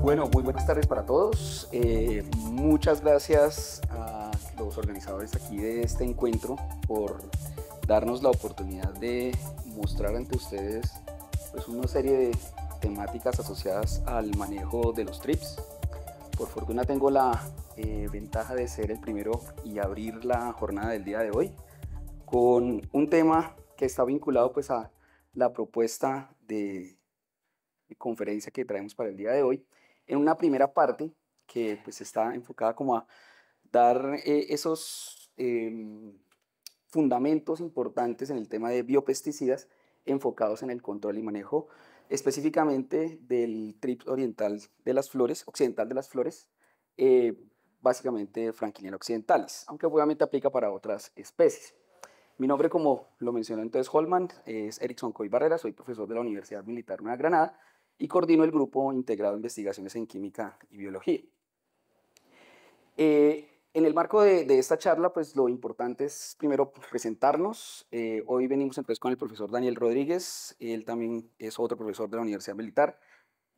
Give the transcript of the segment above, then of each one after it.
Bueno, muy buenas tardes para todos. Muchas gracias a los organizadores aquí de este encuentro por darnos la oportunidad de mostrar ante ustedes pues, una serie de temáticas asociadas al manejo de los TRIPS. Por fortuna tengo la ventaja de ser el primero y abrir la jornada del día de hoy con un tema que está vinculado pues, a la propuesta de conferencia que traemos para el día de hoy, en una primera parte que pues está enfocada como a dar esos fundamentos importantes en el tema de biopesticidas enfocados en el control y manejo específicamente del TRIPS oriental de las flores, occidental de las flores, básicamente Frankliniana occidentalis, aunque obviamente aplica para otras especies. Mi nombre, como lo mencionó entonces Holman, es Erickson Coy Barrera, soy profesor de la Universidad Militar Nueva Granada y coordino el Grupo Integrado de Investigaciones en Química y Biología. En el marco de esta charla, pues lo importante es primero presentarnos. Hoy venimos entonces con el profesor Daniel Rodríguez, él también es otro profesor de la Universidad Militar,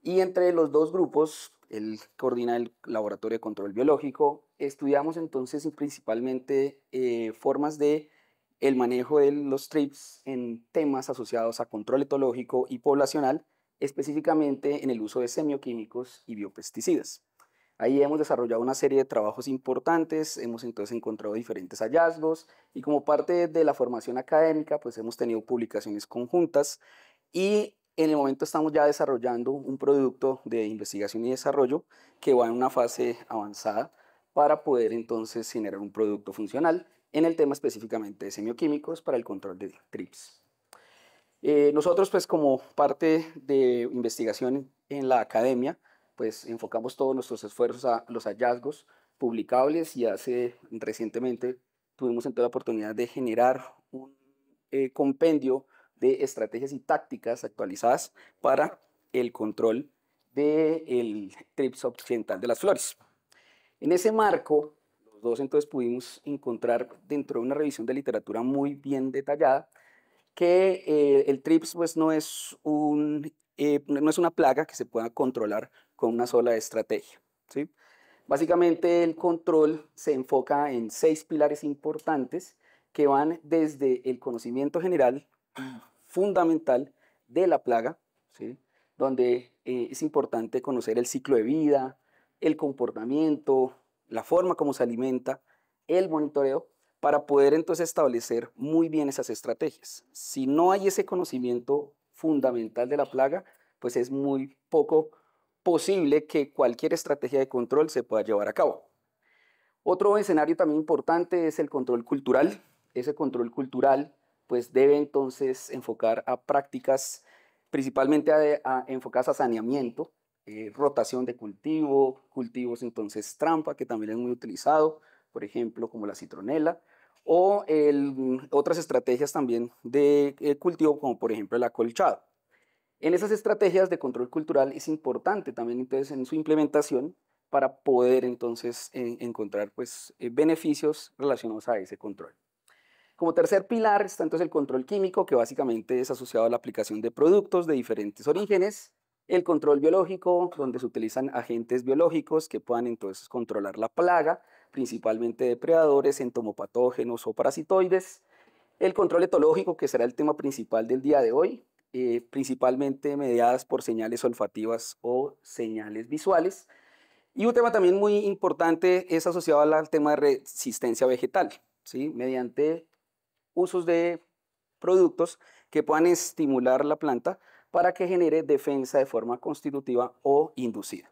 y entre los dos grupos, él coordina el Laboratorio de Control Biológico. Estudiamos entonces principalmente formas de el manejo de los TRIPS en temas asociados a control etológico y poblacional, específicamente en el uso de semioquímicos y biopesticidas. Ahí hemos desarrollado una serie de trabajos importantes, hemos entonces encontrado diferentes hallazgos y como parte de la formación académica pues hemos tenido publicaciones conjuntas y en el momento estamos ya desarrollando un producto de investigación y desarrollo que va en una fase avanzada para poder entonces generar un producto funcional en el tema específicamente de semioquímicos para el control de TRIPS. Nosotros pues como parte de investigación en la academia pues enfocamos todos nuestros esfuerzos a los hallazgos publicables y recientemente tuvimos entonces la oportunidad de generar un compendio de estrategias y tácticas actualizadas para el control del TRIPS occidental de las flores. En ese marco, los dos entonces pudimos encontrar dentro de una revisión de literatura muy bien detallada que el TRIPS pues, no es una plaga que se pueda controlar con una sola estrategia, ¿sí? Básicamente el control se enfoca en 6 pilares importantes que van desde el conocimiento general fundamental de la plaga, ¿sí? Donde es importante conocer el ciclo de vida, el comportamiento, la forma como se alimenta, el monitoreo, para poder entonces establecer muy bien esas estrategias. Si no hay ese conocimiento fundamental de la plaga, pues es muy poco posible que cualquier estrategia de control se pueda llevar a cabo. Otro escenario también importante es el control cultural. Ese control cultural pues debe entonces enfocar a prácticas principalmente enfocadas a saneamiento, rotación de cultivo, cultivos entonces trampa, que también es muy utilizado, por ejemplo, como la citronela, o otras estrategias también de cultivo, como por ejemplo el acolchado. En esas estrategias de control cultural es importante también entonces en su implementación para poder entonces encontrar pues, beneficios relacionados a ese control. Como tercer pilar está entonces el control químico, que básicamente es asociado a la aplicación de productos de diferentes orígenes. El control biológico, donde se utilizan agentes biológicos que puedan entonces controlar la plaga, principalmente depredadores, entomopatógenos o parasitoides. El control etológico, que será el tema principal del día de hoy, principalmente mediadas por señales olfativas o señales visuales. Y un tema también muy importante es asociado al tema de resistencia vegetal, ¿sí? Mediante usos de productos que puedan estimular la planta para que genere defensa de forma constitutiva o inducida.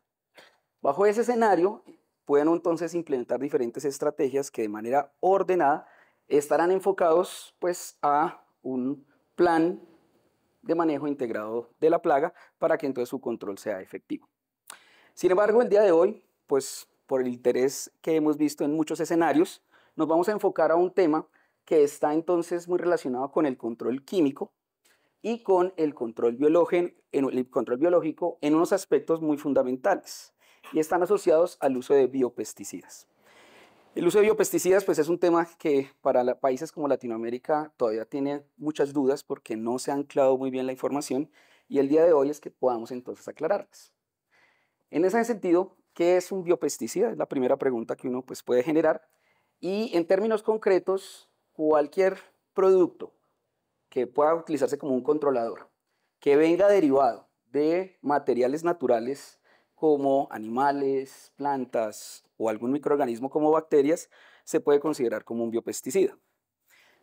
Bajo ese escenario, pueden entonces implementar diferentes estrategias que de manera ordenada estarán enfocados pues, a un plan de manejo integrado de la plaga para que entonces su control sea efectivo. Sin embargo, el día de hoy, pues por el interés que hemos visto en muchos escenarios, nos vamos a enfocar a un tema que está entonces muy relacionado con el control químico y con el control biológico en unos aspectos muy fundamentales y están asociados al uso de biopesticidas. El uso de biopesticidas pues, es un tema que para países como Latinoamérica todavía tiene muchas dudas porque no se ha anclado muy bien la información y el día de hoy es que podamos entonces aclararlas. En ese sentido, ¿qué es un biopesticida? Es la primera pregunta que uno pues, puede generar. Y en términos concretos, cualquier producto que pueda utilizarse como un controlador, que venga derivado de materiales naturales como animales, plantas o algún microorganismo como bacterias, se puede considerar como un biopesticida.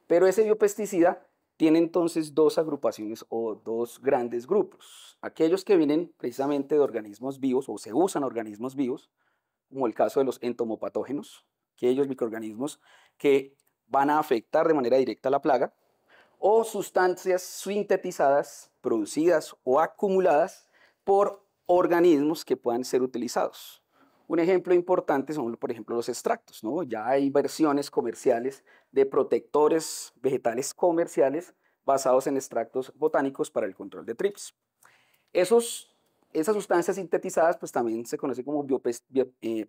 Pero ese biopesticida tiene entonces dos agrupaciones o dos grandes grupos. Aquellos que vienen precisamente de organismos vivos o se usan organismos vivos, como el caso de los entomopatógenos, aquellos microorganismos que van a afectar de manera directa a la plaga, o sustancias sintetizadas, producidas o acumuladas por organismos que puedan ser utilizados. Un ejemplo importante son, por ejemplo, los extractos, ¿no? Ya hay versiones comerciales de protectores vegetales comerciales basados en extractos botánicos para el control de trips. Esas sustancias sintetizadas pues también se conocen como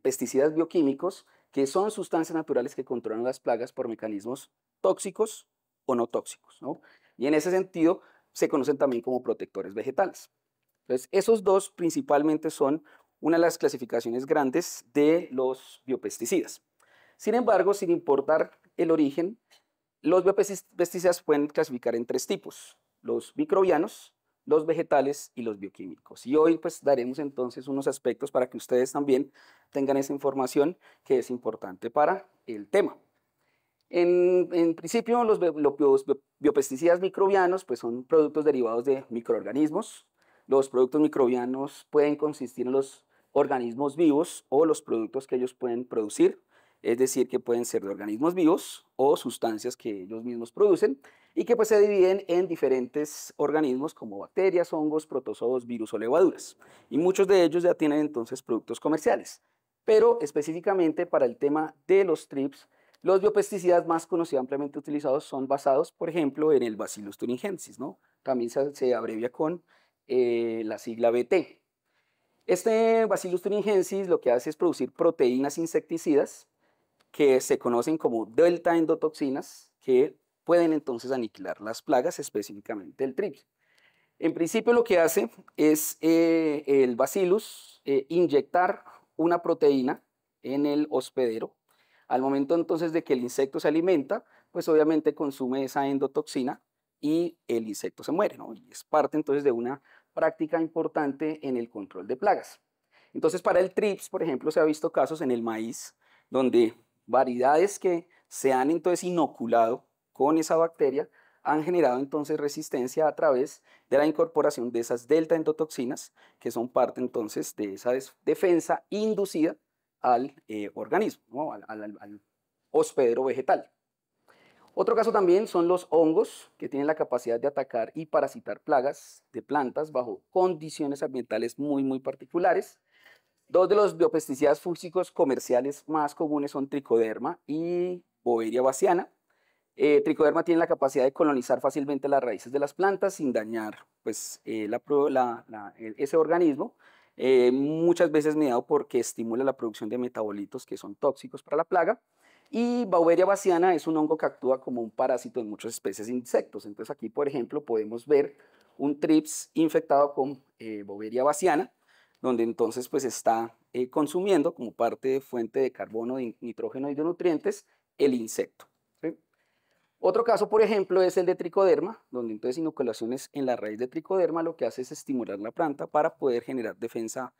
pesticidas bioquímicos, que son sustancias naturales que controlan las plagas por mecanismos tóxicos o no tóxicos, ¿no? Y en ese sentido se conocen también como protectores vegetales. Entonces, esos dos principalmente son una de las clasificaciones grandes de los biopesticidas. Sin embargo, sin importar el origen, los biopesticidas pueden clasificar en tres tipos: los microbianos, los vegetales y los bioquímicos. Y hoy pues daremos entonces unos aspectos para que ustedes también tengan esa información que es importante para el tema. En principio, los biopesticidas microbianos pues, son productos derivados de microorganismos. Los productos microbianos pueden consistir en los organismos vivos o los productos que ellos pueden producir, es decir, que pueden ser de organismos vivos o sustancias que ellos mismos producen y que pues, se dividen en diferentes organismos como bacterias, hongos, protozoos, virus o levaduras. Y muchos de ellos ya tienen entonces productos comerciales. Pero específicamente para el tema de los TRIPS, los biopesticidas más conocidos y ampliamente utilizados son basados, por ejemplo, en el Bacillus thuringiensis, ¿no? También se abrevia con la sigla BT. Este Bacillus thuringiensis lo que hace es producir proteínas insecticidas que se conocen como delta endotoxinas, que pueden entonces aniquilar las plagas, específicamente el trips. En principio lo que hace es el Bacillus inyectar una proteína en el hospedero. Al momento entonces de que el insecto se alimenta, pues obviamente consume esa endotoxina y el insecto se muere, ¿no? Y es parte entonces de una práctica importante en el control de plagas. Entonces para el trips, por ejemplo, se ha visto casos en el maíz donde variedades que se han entonces inoculado con esa bacteria han generado entonces resistencia a través de la incorporación de esas delta endotoxinas, que son parte entonces de esa defensa inducida al organismo, ¿no? al hospedero vegetal. Otro caso también son los hongos, que tienen la capacidad de atacar y parasitar plagas de plantas bajo condiciones ambientales muy particulares. Dos de los biopesticidas fúngicos comerciales más comunes son Tricoderma y Boveria bassiana. Tricoderma tiene la capacidad de colonizar fácilmente las raíces de las plantas sin dañar pues, ese organismo, muchas veces mediado porque estimula la producción de metabolitos que son tóxicos para la plaga. Y Beauveria bassiana es un hongo que actúa como un parásito en muchas especies de insectos. Entonces aquí, por ejemplo, podemos ver un trips infectado con Beauveria bassiana, donde entonces pues está consumiendo como parte de fuente de carbono, de nitrógeno y de nutrientes el insecto. ¿Sí? Otro caso, por ejemplo, es el de tricoderma, donde entonces inoculaciones en la raíz de tricoderma lo que hace es estimular la planta para poder generar defensa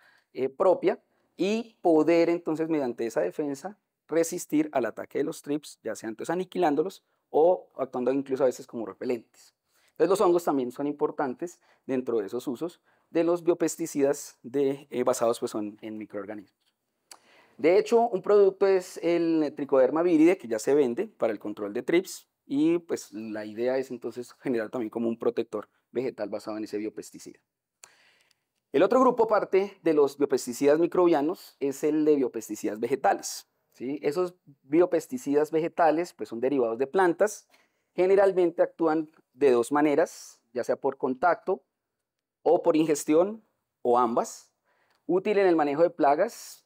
propia y poder entonces mediante esa defensa resistir al ataque de los trips, ya sea entonces aniquilándolos o actuando incluso a veces como repelentes. Entonces los hongos también son importantes dentro de esos usos de los biopesticidas basados pues, en microorganismos. De hecho, un producto es el Tricoderma viride, que ya se vende para el control de trips, y pues la idea es entonces generar también como un protector vegetal basado en ese biopesticida. El otro grupo, aparte de los biopesticidas microbianos, es el de biopesticidas vegetales. ¿Sí? Esos biopesticidas vegetales pues, son derivados de plantas, generalmente actúan de dos maneras, ya sea por contacto o por ingestión o ambas. Útil en el manejo de plagas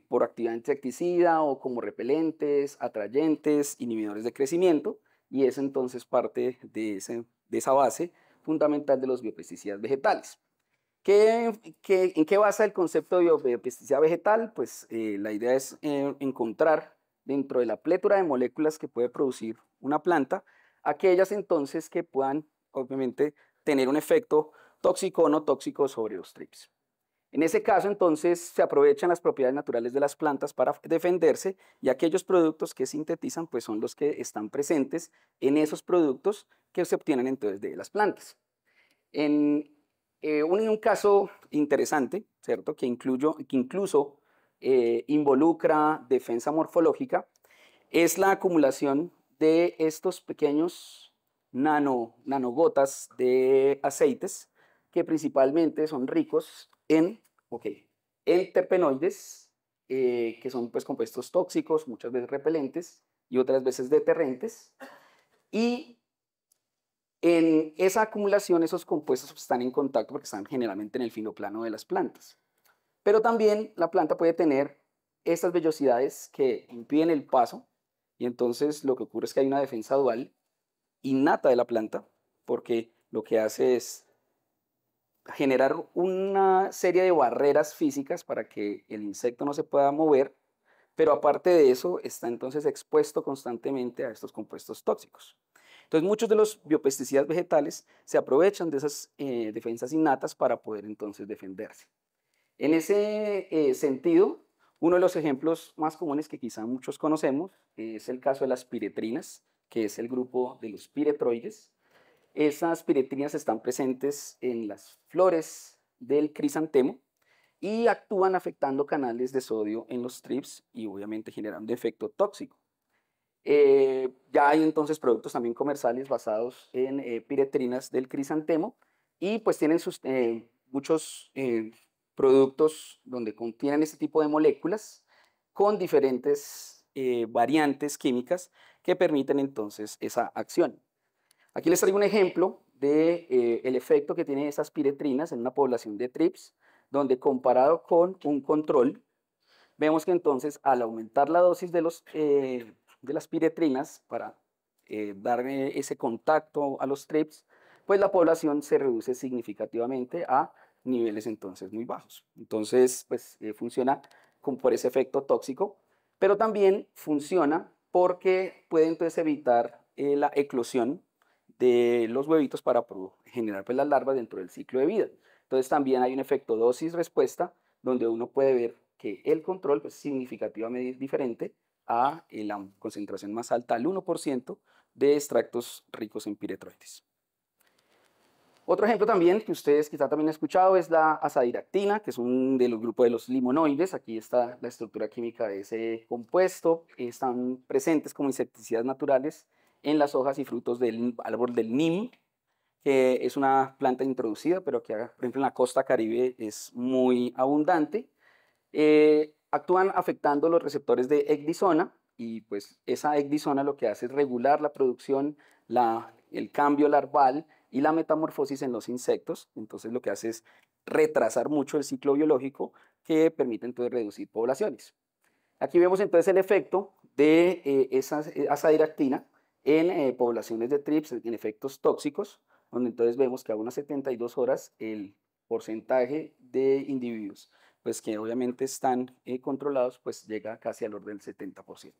por actividad insecticida o como repelentes, atrayentes, inhibidores de crecimiento, y es entonces parte de esa base fundamental de los biopesticidas vegetales. ¿En qué basa el concepto de biopesticida vegetal? Pues la idea es encontrar dentro de la plétora de moléculas que puede producir una planta, aquellas entonces que puedan obviamente tener un efecto tóxico o no tóxico sobre los trips. En ese caso, entonces, se aprovechan las propiedades naturales de las plantas para defenderse y aquellos productos que sintetizan, pues son los que están presentes en esos productos que se obtienen entonces de las plantas. En un caso interesante, ¿cierto? Que incluso involucra defensa morfológica, es la acumulación de estos pequeños nanogotas de aceites que principalmente son ricos en terpenoides, que son pues, compuestos tóxicos, muchas veces repelentes y otras veces deterrentes. Y en esa acumulación esos compuestos están en contacto porque están generalmente en el finoplano de las plantas. Pero también la planta puede tener estas vellosidades que impiden el paso y entonces lo que ocurre es que hay una defensa dual innata de la planta porque lo que hace es generar una serie de barreras físicas para que el insecto no se pueda mover, pero aparte de eso está entonces expuesto constantemente a estos compuestos tóxicos. Entonces muchos de los biopesticidas vegetales se aprovechan de esas defensas innatas para poder entonces defenderse. En ese sentido, uno de los ejemplos más comunes que quizá muchos conocemos es el caso de las piretrinas, que es el grupo de los piretroides. Esas piretrinas están presentes en las flores del crisantemo y actúan afectando canales de sodio en los trips y obviamente generando efecto tóxico. Ya hay entonces productos también comerciales basados en piretrinas del crisantemo y pues tienen muchos productos donde contienen este tipo de moléculas con diferentes variantes químicas que permiten entonces esa acción. Aquí les traigo un ejemplo de el efecto que tienen esas piretrinas en una población de trips, donde comparado con un control, vemos que entonces al aumentar la dosis de las piretrinas para dar ese contacto a los trips, pues la población se reduce significativamente a niveles entonces muy bajos. Entonces, pues funciona por ese efecto tóxico, pero también funciona porque puede entonces evitar la eclosión de los huevitos para generar pues, las larvas dentro del ciclo de vida. Entonces también hay un efecto dosis-respuesta donde uno puede ver que el control pues, es significativamente diferente a la concentración más alta, al 1% de extractos ricos en piretroides. Otro ejemplo también que ustedes quizá también han escuchado es la azadiractina, que es un de los grupos de los limonoides. Aquí está la estructura química de ese compuesto. Están presentes como insecticidas naturales en las hojas y frutos del árbol del nim, que es una planta introducida, pero que, por ejemplo, en la costa caribe es muy abundante. Actúan afectando los receptores de ecdisona y pues esa ecdisona lo que hace es regular la producción, el cambio larval y la metamorfosis en los insectos. Entonces lo que hace es retrasar mucho el ciclo biológico que permite entonces reducir poblaciones. Aquí vemos entonces el efecto de esa azadiractina en poblaciones de trips, en efectos tóxicos, donde entonces vemos que a unas 72 horas el porcentaje de individuos pues que obviamente están controlados pues llega casi al orden del 70%.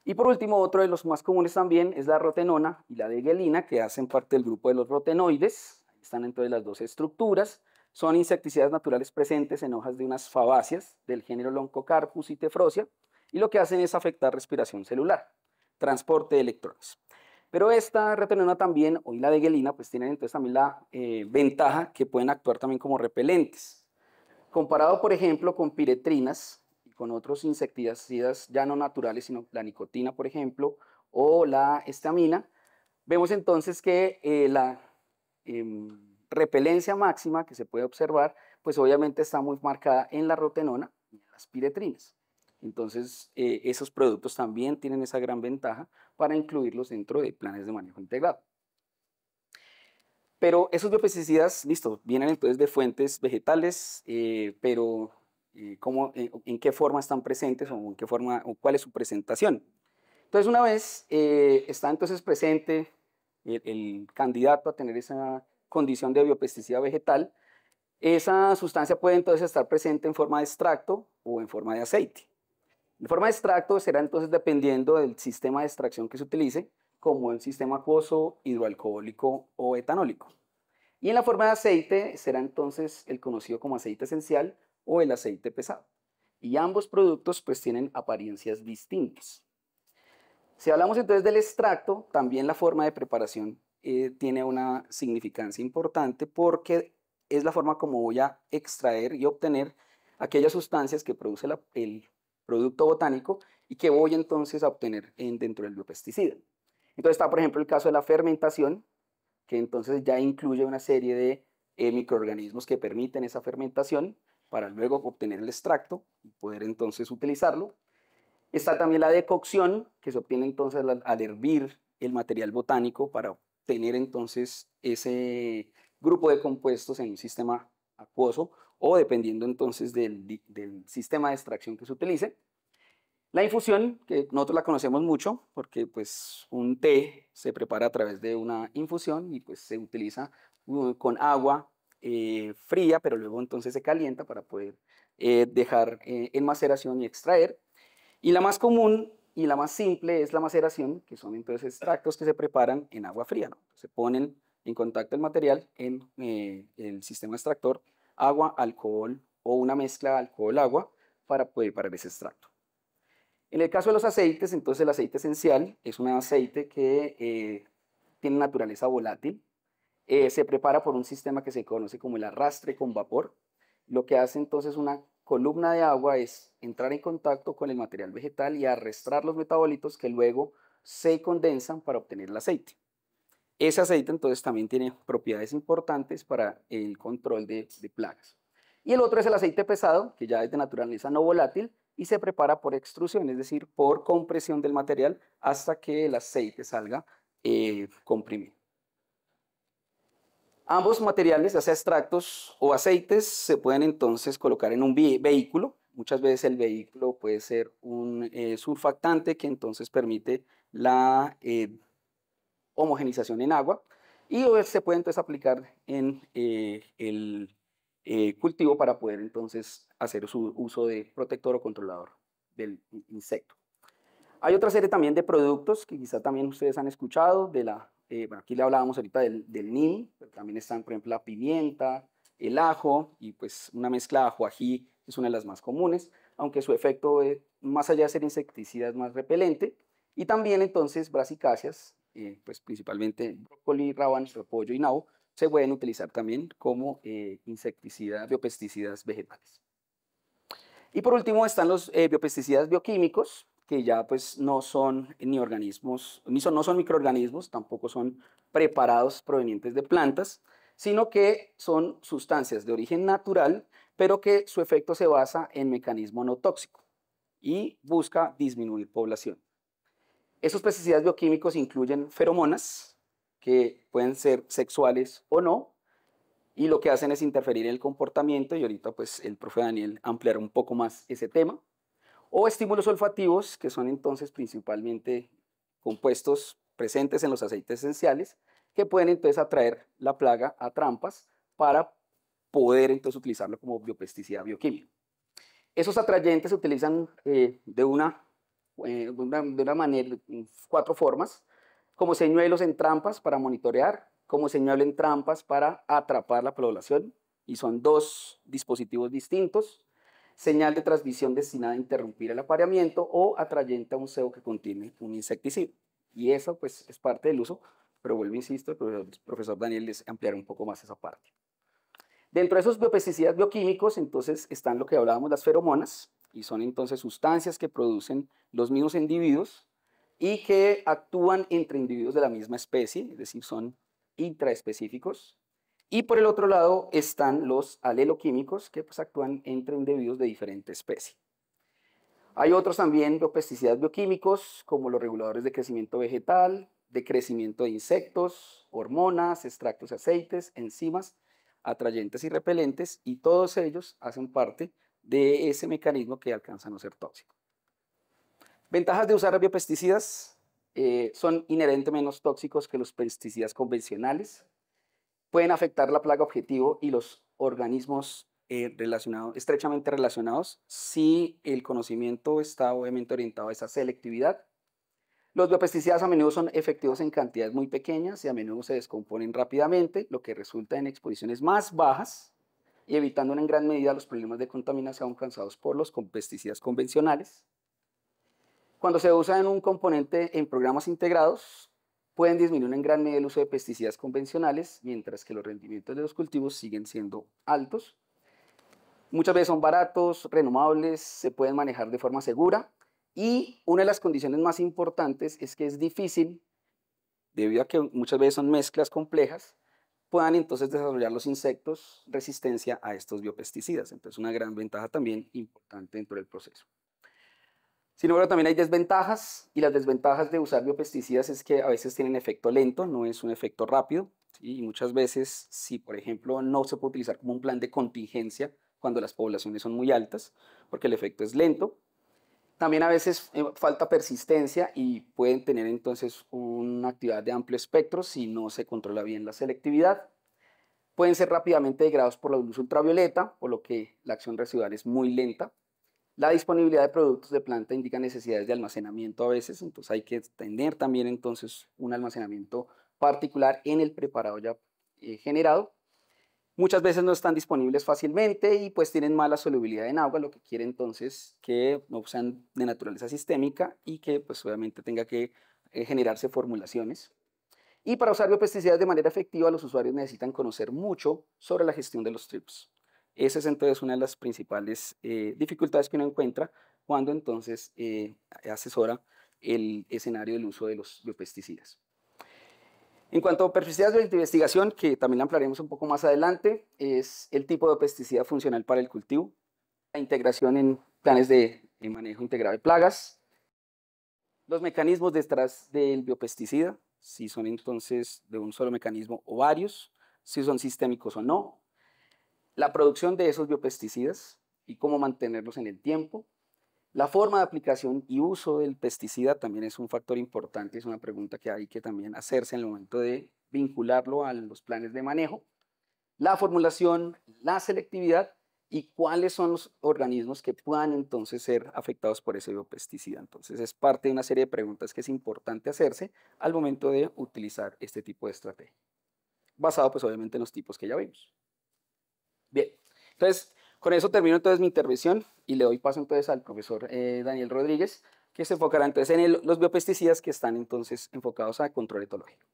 Y por último, otro de los más comunes también es la rotenona y la degelina, que hacen parte del grupo de los rotenoides. Ahí están entonces las dos estructuras. Son insecticidas naturales presentes en hojas de unas fabáceas del género Loncocarpus y Tefrosia, y lo que hacen es afectar respiración celular, transporte de electrones. Pero esta rotenona también, o la degelina, pues tienen entonces también la ventaja que pueden actuar también como repelentes. Comparado, por ejemplo, con piretrinas y con otros insecticidas ya no naturales, sino la nicotina, por ejemplo, o la estamina, vemos entonces que la repelencia máxima que se puede observar, pues obviamente está muy marcada en la rotenona y en las piretrinas. Entonces, esos productos también tienen esa gran ventaja para incluirlos dentro de planes de manejo integrado. Pero esos biopesticidas, listo, vienen entonces de fuentes vegetales, pero ¿en qué forma están presentes o en qué forma, o cuál es su presentación? Entonces, una vez está entonces presente el candidato a tener esa condición de biopesticida vegetal, esa sustancia puede entonces estar presente en forma de extracto o en forma de aceite. En forma de extracto será entonces dependiendo del sistema de extracción que se utilice, como el sistema acuoso, hidroalcohólico o etanólico. Y en la forma de aceite será entonces el conocido como aceite esencial o el aceite pesado. Y ambos productos pues tienen apariencias distintas. Si hablamos entonces del extracto, también la forma de preparación tiene una significancia importante porque es la forma como voy a extraer y obtener aquellas sustancias que produce el producto botánico y que voy entonces a obtener dentro del biopesticida. Entonces está, por ejemplo, el caso de la fermentación, que entonces ya incluye una serie de microorganismos que permiten esa fermentación para luego obtener el extracto y poder entonces utilizarlo. Está también la decocción, que se obtiene entonces al hervir el material botánico para obtener entonces ese grupo de compuestos en un sistema acuoso o dependiendo entonces del sistema de extracción que se utilice. La infusión, que nosotros la conocemos mucho porque pues un té se prepara a través de una infusión y pues se utiliza con agua fría, pero luego entonces se calienta para poder dejar en maceración y extraer. Y la más común y la más simple es la maceración, que son entonces extractos que se preparan en agua fría, ¿no? Se ponen en contacto el material en el sistema extractor, agua, alcohol o una mezcla alcohol-agua para poder preparar ese extracto. En el caso de los aceites, entonces el aceite esencial es un aceite que tiene naturaleza volátil. Se prepara por un sistema que se conoce como el arrastre con vapor. Lo que hace entonces una columna de agua es entrar en contacto con el material vegetal y arrastrar los metabolitos que luego se condensan para obtener el aceite. Ese aceite entonces también tiene propiedades importantes para el control de plagas. Y el otro es el aceite pesado, que ya es de naturaleza no volátil y se prepara por extrusión, es decir, por compresión del material hasta que el aceite salga comprimido. Ambos materiales, ya sea extractos o aceites, se pueden entonces colocar en un vehículo. Muchas veces el vehículo puede ser un surfactante que entonces permite la homogenización en agua y se puede entonces aplicar en el cultivo para poder entonces hacer su uso de protector o controlador del insecto. Hay otra serie también de productos que quizá también ustedes han escuchado, bueno, aquí le hablábamos ahorita del NIM, pero también están, por ejemplo, la pimienta, el ajo, y pues una mezcla de ajo-ají es una de las más comunes, aunque su efecto, más allá de ser insecticida, es más repelente. Y también entonces brasicáceas, pues principalmente brócoli, rábanos, repollo y nabo, se pueden utilizar también como insecticidas, biopesticidas vegetales. Y por último están los biopesticidas bioquímicos, que ya pues no son ni organismos, no son microorganismos, tampoco son preparados provenientes de plantas, sino que son sustancias de origen natural, pero que su efecto se basa en mecanismo no tóxico y busca disminuir población. Esos pesticidas bioquímicos incluyen feromonas, que pueden ser sexuales o no, y lo que hacen es interferir en el comportamiento, y ahorita pues el profe Daniel ampliará un poco más ese tema, o estímulos olfativos, que son entonces principalmente compuestos presentes en los aceites esenciales, que pueden entonces atraer la plaga a trampas para poder entonces utilizarlo como biopesticida bioquímico. Esos atrayentes se utilizan de una manera, cuatro formas, como señuelos en trampas para monitorear, como señuelo en trampas para atrapar la población, y son dos dispositivos distintos, señal de transmisión destinada a interrumpir el apareamiento o atrayente a un cebo que contiene un insecticida. Y eso pues es parte del uso, pero vuelvo, insisto, el profesor Daniel les ampliará un poco más esa parte. Dentro de esos biopesticidas bioquímicos, entonces, están lo que hablábamos, las feromonas, y son entonces sustancias que producen los mismos individuos y que actúan entre individuos de la misma especie, es decir, son intraespecíficos. Y por el otro lado están los aleloquímicos, que pues actúan entre individuos de diferente especie. Hay otros también biopesticidas bioquímicos, como los reguladores de crecimiento vegetal, de crecimiento de insectos, hormonas, extractos de aceites, enzimas, atrayentes y repelentes, y todos ellos hacen parte de ese mecanismo que alcanza a no ser tóxico. Ventajas de usar biopesticidas: son inherentemente menos tóxicos que los pesticidas convencionales, pueden afectar la plaga objetivo y los organismos estrechamente relacionados si el conocimiento está obviamente orientado a esa selectividad. Los biopesticidas a menudo son efectivos en cantidades muy pequeñas y a menudo se descomponen rápidamente, lo que resulta en exposiciones más bajas y evitando en gran medida los problemas de contaminación causados por los pesticidas convencionales. Cuando se usa en un componente en programas integrados, pueden disminuir en gran medida el uso de pesticidas convencionales, mientras que los rendimientos de los cultivos siguen siendo altos. Muchas veces son baratos, renovables, se pueden manejar de forma segura, y una de las condiciones más importantes es que es difícil, debido a que muchas veces son mezclas complejas, puedan entonces desarrollar los insectos resistencia a estos biopesticidas. Entonces, una gran ventaja también importante dentro del proceso. Sin embargo, también hay desventajas, y las desventajas de usar biopesticidas es que a veces tienen efecto lento, no es un efecto rápido, ¿sí? Y muchas veces, si por ejemplo no se puede utilizar como un plan de contingencia cuando las poblaciones son muy altas, porque el efecto es lento. También a veces falta persistencia y pueden tener entonces una actividad de amplio espectro si no se controla bien la selectividad. Pueden ser rápidamente degradados por la luz ultravioleta, por lo que la acción residual es muy lenta. La disponibilidad de productos de planta indica necesidades de almacenamiento a veces, entonces hay que tener también entonces un almacenamiento particular en el preparado ya generado. Muchas veces no están disponibles fácilmente y pues tienen mala solubilidad en agua, lo que quiere entonces que no sean de naturaleza sistémica y que pues obviamente tenga que generarse formulaciones. Y para usar biopesticidas de manera efectiva, los usuarios necesitan conocer mucho sobre la gestión de los trips. Esa es entonces una de las principales dificultades que uno encuentra cuando entonces asesora el escenario del uso de los biopesticidas. En cuanto a pesticidas de investigación, que también la ampliaremos un poco más adelante, es el tipo de pesticida funcional para el cultivo, la integración en planes de manejo integrado de plagas, los mecanismos detrás del biopesticida, si son entonces de un solo mecanismo o varios, si son sistémicos o no, la producción de esos biopesticidas y cómo mantenerlos en el tiempo. La forma de aplicación y uso del pesticida también es un factor importante, es una pregunta que hay que también hacerse en el momento de vincularlo a los planes de manejo. La formulación, la selectividad y cuáles son los organismos que puedan entonces ser afectados por ese biopesticida. Entonces es parte de una serie de preguntas que es importante hacerse al momento de utilizar este tipo de estrategia, basado pues obviamente en los tipos que ya vimos. Bien, entonces con eso termino entonces mi intervención y le doy paso entonces al profesor Daniel Rodríguez, que se enfocará entonces en los biopesticidas que están entonces enfocados a control etológico.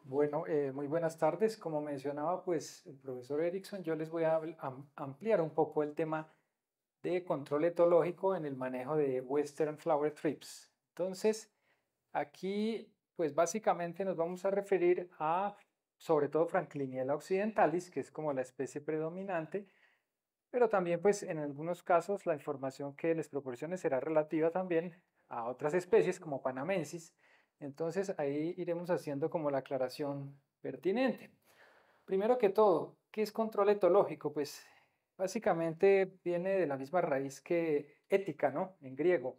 Bueno, muy buenas tardes. Como mencionaba pues el profesor Erickson, yo les voy a ampliar un poco el tema de control etológico en el manejo de Western Flower Thrips. Entonces, aquí pues básicamente nos vamos a referir a sobre todo Frankliniella occidentalis, que es como la especie predominante, pero también pues en algunos casos la información que les proporcione será relativa también a otras especies como Panamensis. Entonces ahí iremos haciendo como la aclaración pertinente. Primero que todo, ¿qué es control etológico? Pues básicamente viene de la misma raíz que ética, ¿no? En griego,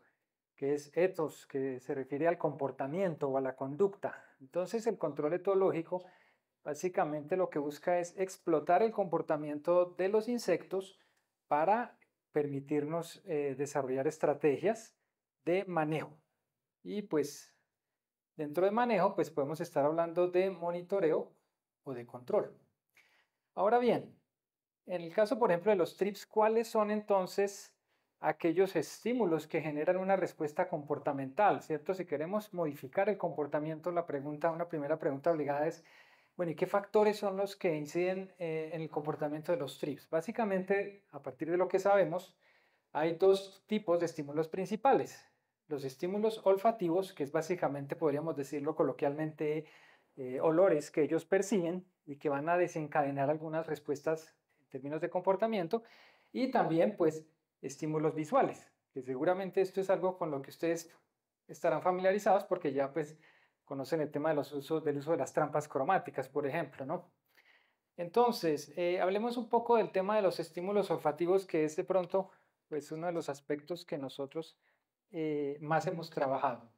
que es ethos, que se refiere al comportamiento o a la conducta. Entonces el control etológico básicamente lo que busca es explotar el comportamiento de los insectos para permitirnos desarrollar estrategias de manejo. Y pues dentro de manejo pues podemos estar hablando de monitoreo o de control. Ahora bien, en el caso por ejemplo de los TRIPS, ¿cuáles son entonces aquellos estímulos que generan una respuesta comportamental? ¿Cierto? Si queremos modificar el comportamiento, una primera pregunta obligada es, bueno, ¿y qué factores son los que inciden en el comportamiento de los TRIPS? Básicamente, a partir de lo que sabemos, hay dos tipos de estímulos principales. Los estímulos olfativos, que es básicamente, podríamos decirlo coloquialmente, olores que ellos perciben y que van a desencadenar algunas respuestas en términos de comportamiento. Y también, pues, estímulos visuales, que seguramente esto es algo con lo que ustedes estarán familiarizados porque ya, pues, conocen el tema del uso de las trampas cromáticas, por ejemplo, ¿no? Entonces, hablemos un poco del tema de los estímulos olfativos, que es de pronto pues, uno de los aspectos que nosotros más hemos trabajado.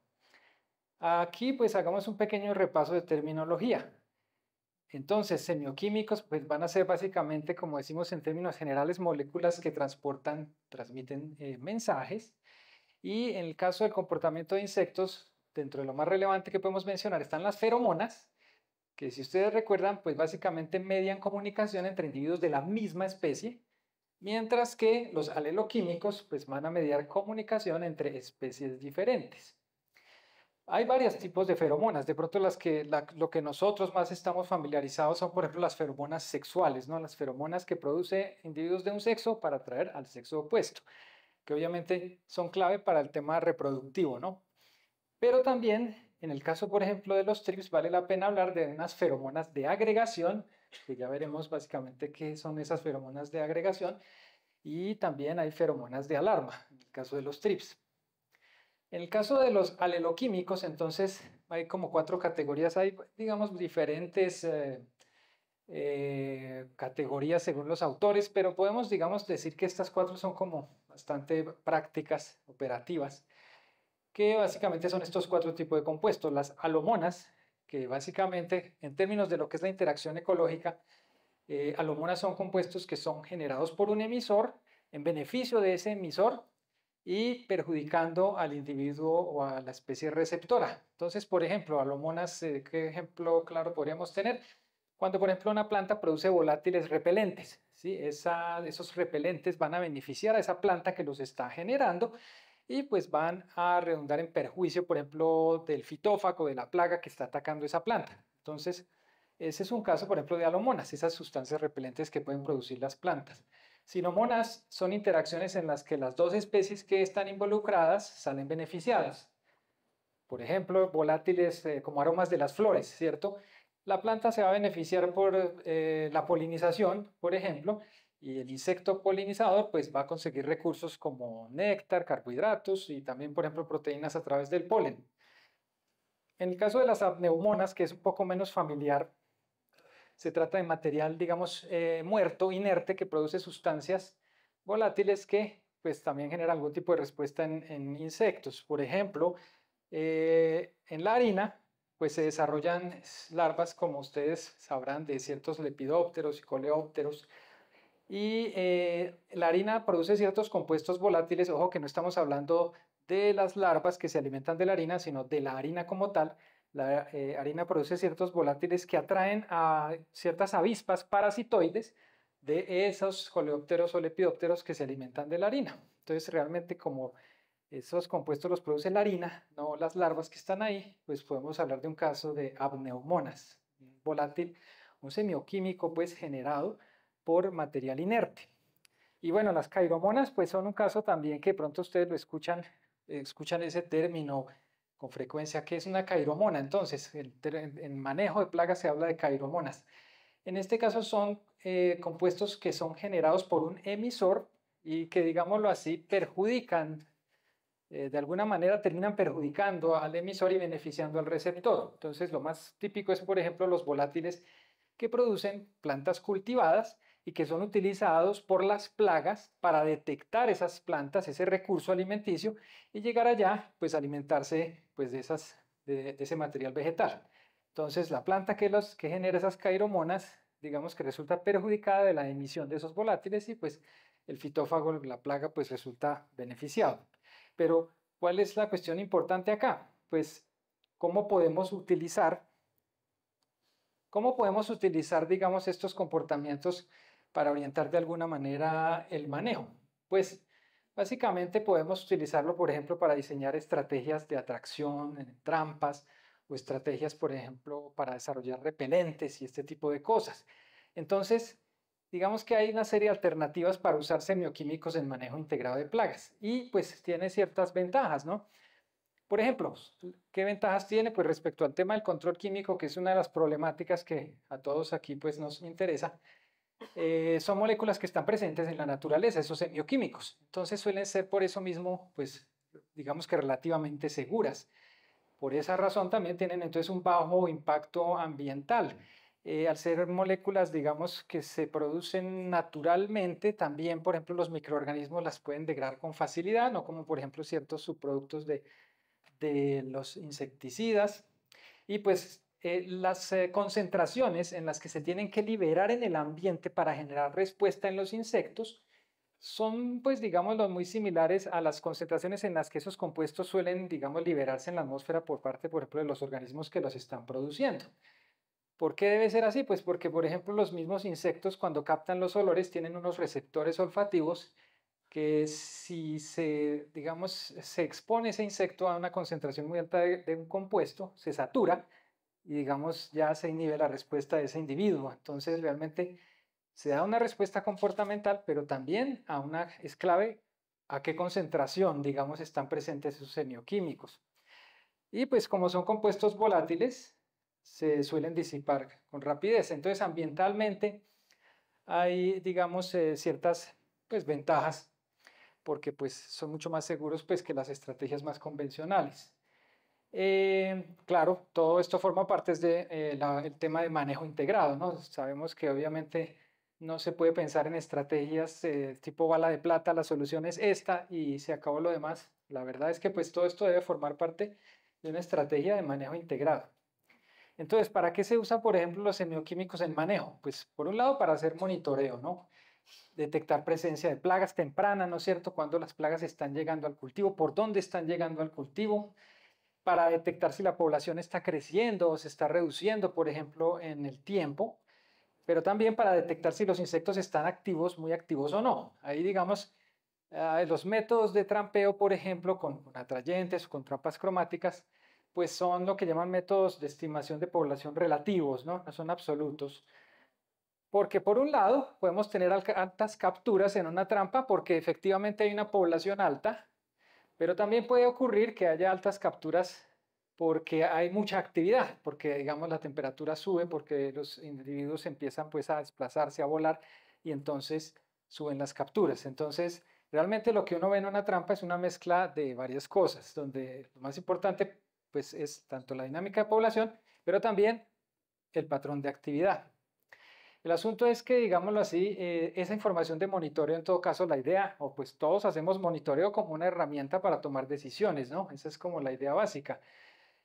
Aquí pues hagamos un pequeño repaso de terminología. Entonces, semioquímicos pues van a ser básicamente, como decimos en términos generales, moléculas que transmiten mensajes. Y en el caso del comportamiento de insectos, dentro de lo más relevante que podemos mencionar están las feromonas, que si ustedes recuerdan, pues básicamente median comunicación entre individuos de la misma especie, mientras que los aleloquímicos pues van a mediar comunicación entre especies diferentes. Hay varios tipos de feromonas. De pronto lo que nosotros más estamos familiarizados son, por ejemplo, las feromonas sexuales, ¿no? Las feromonas que produce individuos de un sexo para atraer al sexo opuesto, que obviamente son clave para el tema reproductivo, ¿no? Pero también, en el caso, por ejemplo, de los trips, vale la pena hablar de unas feromonas de agregación, que ya veremos básicamente qué son esas feromonas de agregación, y también hay feromonas de alarma, en el caso de los trips. En el caso de los aleloquímicos, entonces, hay como 4 categorías, hay, digamos, diferentes categorías según los autores, pero podemos, digamos, decir que estas 4 son como bastante prácticas, operativas, que básicamente son estos 4 tipos de compuestos. Las alomonas, que básicamente, en términos de lo que es la interacción ecológica, alomonas son compuestos que son generados por un emisor en beneficio de ese emisor y perjudicando al individuo o a la especie receptora. Entonces, por ejemplo, alomonas, ¿qué ejemplo claro podríamos tener? Cuando, por ejemplo, una planta produce volátiles repelentes, ¿sí? Esos repelentes van a beneficiar a esa planta que los está generando y pues van a redundar en perjuicio, por ejemplo, del fitófago, de la plaga que está atacando esa planta. Entonces, ese es un caso, por ejemplo, de alomonas, esas sustancias repelentes que pueden producir las plantas. Sinomonas son interacciones en las que las dos especies que están involucradas salen beneficiadas. Por ejemplo, volátiles como aromas de las flores, ¿cierto? La planta se va a beneficiar por la polinización, por ejemplo, y el insecto polinizador pues va a conseguir recursos como néctar, carbohidratos y también, por ejemplo, proteínas a través del polen. En el caso de las apneumonas, que es un poco menos familiar, se trata de material, digamos, muerto, inerte, que produce sustancias volátiles que pues también genera algún tipo de respuesta en insectos. Por ejemplo, en la harina, pues se desarrollan larvas, como ustedes sabrán, de ciertos lepidópteros y coleópteros. Y la harina produce ciertos compuestos volátiles. Ojo que no estamos hablando de las larvas que se alimentan de la harina, sino de la harina como tal. La harina produce ciertos volátiles que atraen a ciertas avispas parasitoides de esos coleópteros o lepidópteros que se alimentan de la harina. Entonces, realmente como esos compuestos los produce la harina, no las larvas que están ahí, pues podemos hablar de un caso de apneumonas, un volátil, un semioquímico pues generado por material inerte. Y bueno, las cairomonas pues son un caso también que pronto ustedes lo escuchan ese término con frecuencia, que es una cairomona. Entonces, en manejo de plagas se habla de cairomonas. En este caso son compuestos que son generados por un emisor y que, digámoslo así, perjudican, de alguna manera terminan perjudicando al emisor y beneficiando al receptor. Entonces, lo más típico es, por ejemplo, los volátiles que producen plantas cultivadas y que son utilizados por las plagas para detectar esas plantas, ese recurso alimenticio y llegar allá, pues alimentarse pues, de ese material vegetal. Entonces, la planta que genera esas cairomonas, digamos que resulta perjudicada de la emisión de esos volátiles y pues el fitófago, la plaga, pues resulta beneficiado. Pero, ¿cuál es la cuestión importante acá? Pues, ¿cómo podemos utilizar, digamos, estos comportamientos para orientar de alguna manera el manejo? Pues, básicamente podemos utilizarlo, por ejemplo, para diseñar estrategias de atracción, trampas, o estrategias, por ejemplo, para desarrollar repelentes y este tipo de cosas. Entonces, digamos que hay una serie de alternativas para usar semioquímicos en manejo integrado de plagas y pues tiene ciertas ventajas, ¿no? Por ejemplo, ¿qué ventajas tiene? Pues respecto al tema del control químico, que es una de las problemáticas que a todos aquí pues nos interesa, son moléculas que están presentes en la naturaleza, esos semioquímicos. Entonces suelen ser por eso mismo, pues digamos que relativamente seguras. Por esa razón también tienen entonces un bajo impacto ambiental. Al ser moléculas, digamos, que se producen naturalmente, también, por ejemplo, los microorganismos las pueden degradar con facilidad, no como, por ejemplo, ciertos subproductos de los insecticidas. Y pues las concentraciones en las que se tienen que liberar en el ambiente para generar respuesta en los insectos son, pues, digámoslo, muy similares a las concentraciones en las que esos compuestos suelen, digamos, liberarse en la atmósfera por parte, por ejemplo, de los organismos que los están produciendo. ¿Por qué debe ser así? Pues porque, por ejemplo, los mismos insectos cuando captan los olores tienen unos receptores olfativos que si se, digamos, se expone ese insecto a una concentración muy alta de un compuesto, se satura y, digamos, ya se inhibe la respuesta de ese individuo. Entonces, realmente se da una respuesta comportamental, pero también es clave a qué concentración, digamos, están presentes esos semioquímicos. Y pues como son compuestos volátiles, se suelen disipar con rapidez. Entonces, ambientalmente hay, digamos, ciertas pues, ventajas porque pues, son mucho más seguros pues, que las estrategias más convencionales. Claro, todo esto forma parte del tema de manejo integrado, ¿no? Sabemos que obviamente no se puede pensar en estrategias tipo bala de plata, la solución es esta y se acabó lo demás. La verdad es que pues todo esto debe formar parte de una estrategia de manejo integrado. Entonces, ¿para qué se usan, por ejemplo, los semioquímicos en manejo? Pues por un lado para hacer monitoreo, ¿no? Detectar presencia de plagas tempranas, ¿no es cierto? Cuando las plagas están llegando al cultivo, por dónde están llegando al cultivo, para detectar si la población está creciendo o se está reduciendo, por ejemplo, en el tiempo, pero también para detectar si los insectos están activos, muy activos o no. Ahí, digamos, los métodos de trampeo, por ejemplo, con atrayentes o con trampas cromáticas, pues son lo que llaman métodos de estimación de población relativos, ¿no? No son absolutos. Porque por un lado podemos tener altas capturas en una trampa porque efectivamente hay una población alta, pero también puede ocurrir que haya altas capturas porque hay mucha actividad, porque digamos la temperatura sube, porque los individuos empiezan pues a desplazarse, a volar y entonces suben las capturas. Entonces, realmente lo que uno ve en una trampa es una mezcla de varias cosas, donde lo más importante pues es tanto la dinámica de población, pero también el patrón de actividad. El asunto es que, digámoslo así, esa información de monitoreo, en todo caso, la idea, o pues todos hacemos monitoreo como una herramienta para tomar decisiones, ¿no? Esa es como la idea básica.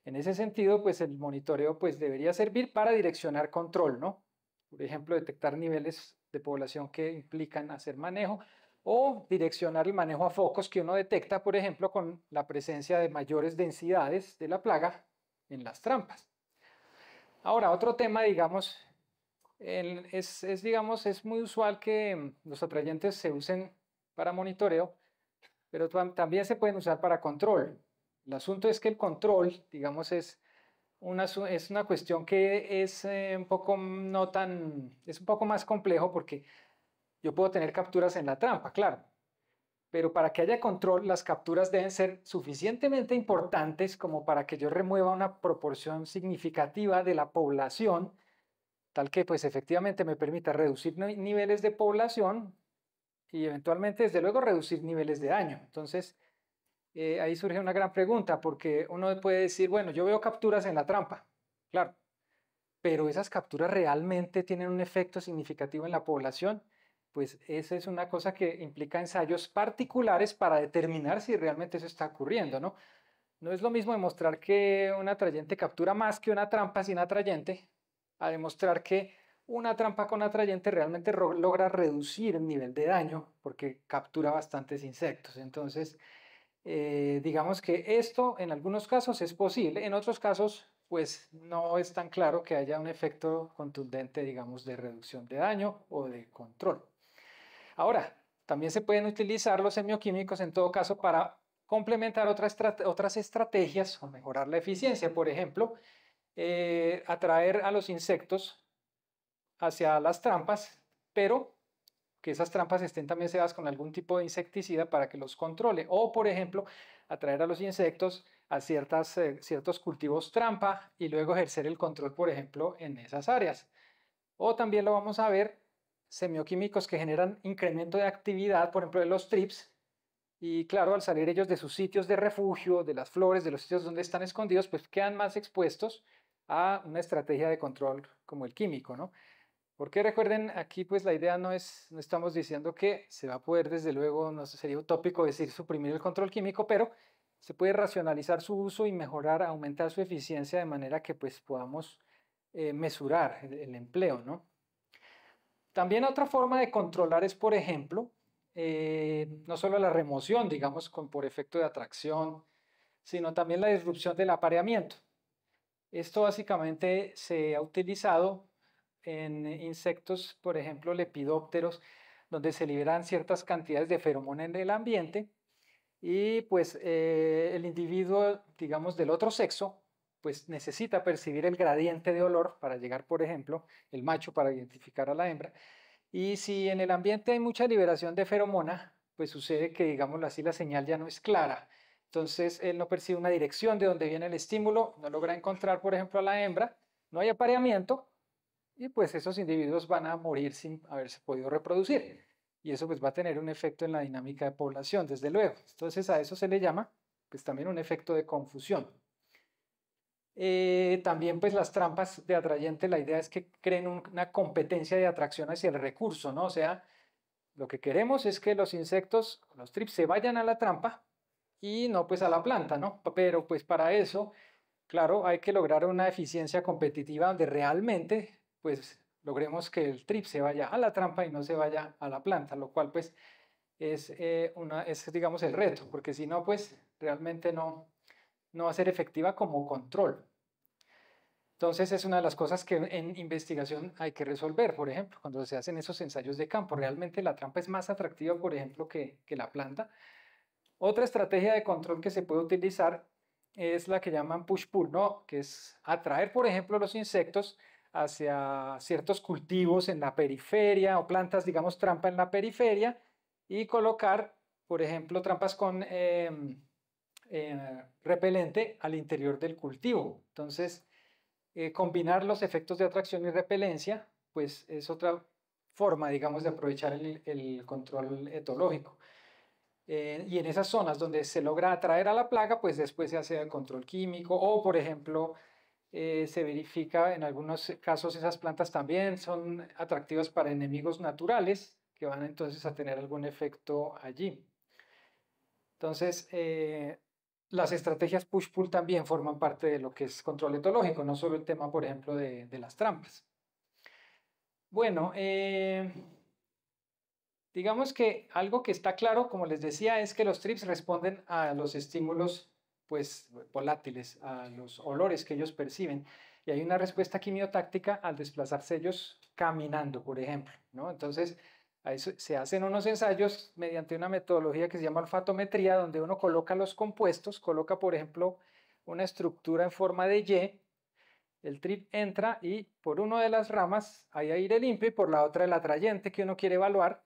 En ese sentido, pues el monitoreo pues debería servir para direccionar control, ¿no? Por ejemplo, detectar niveles de población que implican hacer manejo o direccionar el manejo a focos que uno detecta, por ejemplo, con la presencia de mayores densidades de la plaga en las trampas. Ahora, otro tema, digamos, digamos, es muy usual que los atrayentes se usen para monitoreo, pero también se pueden usar para control. El asunto es que el control, digamos, es una cuestión que es un poco no tan, es un poco más complejo porque yo puedo tener capturas en la trampa, claro, pero para que haya control, las capturas deben ser suficientemente importantes como para que yo remueva una proporción significativa de la población tal que pues efectivamente me permita reducir niveles de población y eventualmente, desde luego, reducir niveles de daño. Entonces, ahí surge una gran pregunta, porque uno puede decir, bueno, yo veo capturas en la trampa, claro, pero esas capturas realmente tienen un efecto significativo en la población, pues esa es una cosa que implica ensayos particulares para determinar si realmente eso está ocurriendo, ¿no? No es lo mismo demostrar que un atrayente captura más que una trampa sin atrayente, a demostrar que una trampa con atrayente realmente logra reducir el nivel de daño porque captura bastantes insectos. Entonces, digamos que esto en algunos casos es posible, en otros casos pues no es tan claro que haya un efecto contundente, digamos, de reducción de daño o de control. Ahora, también se pueden utilizar los semioquímicos en todo caso para complementar otras estrategias o mejorar la eficiencia. Por ejemplo, atraer a los insectos hacia las trampas, pero que esas trampas estén también sedadas con algún tipo de insecticida para que los controle. O, por ejemplo, atraer a los insectos a ciertos cultivos trampa y luego ejercer el control, por ejemplo, en esas áreas. O también lo vamos a ver, semioquímicos que generan incremento de actividad, por ejemplo, de los trips, Y claro, al salir ellos de sus sitios de refugio, de las flores, de los sitios donde están escondidos, pues quedan más expuestos a una estrategia de control como el químico, ¿no? Porque recuerden, aquí pues la idea no estamos diciendo que se va a poder, desde luego, no sé, sería utópico decir suprimir el control químico, pero se puede racionalizar su uso y mejorar, aumentar su eficiencia de manera que pues podamos mesurar el empleo, ¿no? También otra forma de controlar es, por ejemplo, no solo la remoción, digamos, por efecto de atracción, sino también la disrupción del apareamiento. Esto básicamente se ha utilizado en insectos, por ejemplo, lepidópteros, donde se liberan ciertas cantidades de feromona en el ambiente y pues el individuo, digamos, del otro sexo, pues necesita percibir el gradiente de olor para llegar, por ejemplo, el macho para identificar a la hembra. Y si en el ambiente hay mucha liberación de feromona, pues sucede que, digámoslo así, la señal ya no es clara. Entonces, él no percibe una dirección de donde viene el estímulo, no logra encontrar, por ejemplo, a la hembra, no hay apareamiento y pues esos individuos van a morir sin haberse podido reproducir. Y eso pues va a tener un efecto en la dinámica de población, desde luego. Entonces, a eso se le llama pues también un efecto de confusión. También pues las trampas de atrayente, la idea es que creen una competencia de atracción hacia el recurso, ¿no? O sea, lo que queremos es que los insectos, los trips, se vayan a la trampa y no pues a la planta, ¿no? Pero pues para eso, claro, hay que lograr una eficiencia competitiva donde realmente pues logremos que el trip se vaya a la trampa y no se vaya a la planta, lo cual pues es digamos el reto, porque si no pues realmente no va a ser efectiva como control. Entonces es una de las cosas que en investigación hay que resolver, por ejemplo, cuando se hacen esos ensayos de campo. Realmente la trampa es más atractiva, por ejemplo, que la planta. Otra estrategia de control que se puede utilizar es la que llaman push-pull, ¿no? Que es atraer, por ejemplo, los insectos hacia ciertos cultivos en la periferia o plantas, digamos, trampa en la periferia y colocar, por ejemplo, trampas con repelente al interior del cultivo. Entonces, combinar los efectos de atracción y repelencia, pues es otra forma, digamos, de aprovechar el control etológico. Y en esas zonas donde se logra atraer a la plaga, pues después se hace el control químico o, por ejemplo, se verifica en algunos casos esas plantas también son atractivas para enemigos naturales que van entonces a tener algún efecto allí. Entonces, las estrategias push-pull también forman parte de lo que es control etológico, no solo el tema, por ejemplo, de las trampas. Bueno, digamos que algo que está claro, como les decía, es que los trips responden a los estímulos pues, volátiles, a los olores que ellos perciben. Y hay una respuesta quimiotáctica al desplazarse ellos caminando, por ejemplo, ¿no? Entonces, se hacen unos ensayos mediante una metodología que se llama olfatometría, donde uno coloca los compuestos, coloca, por ejemplo, una estructura en forma de Y, el trip entra y por una de las ramas hay aire limpio y por la otra el atrayente que uno quiere evaluar.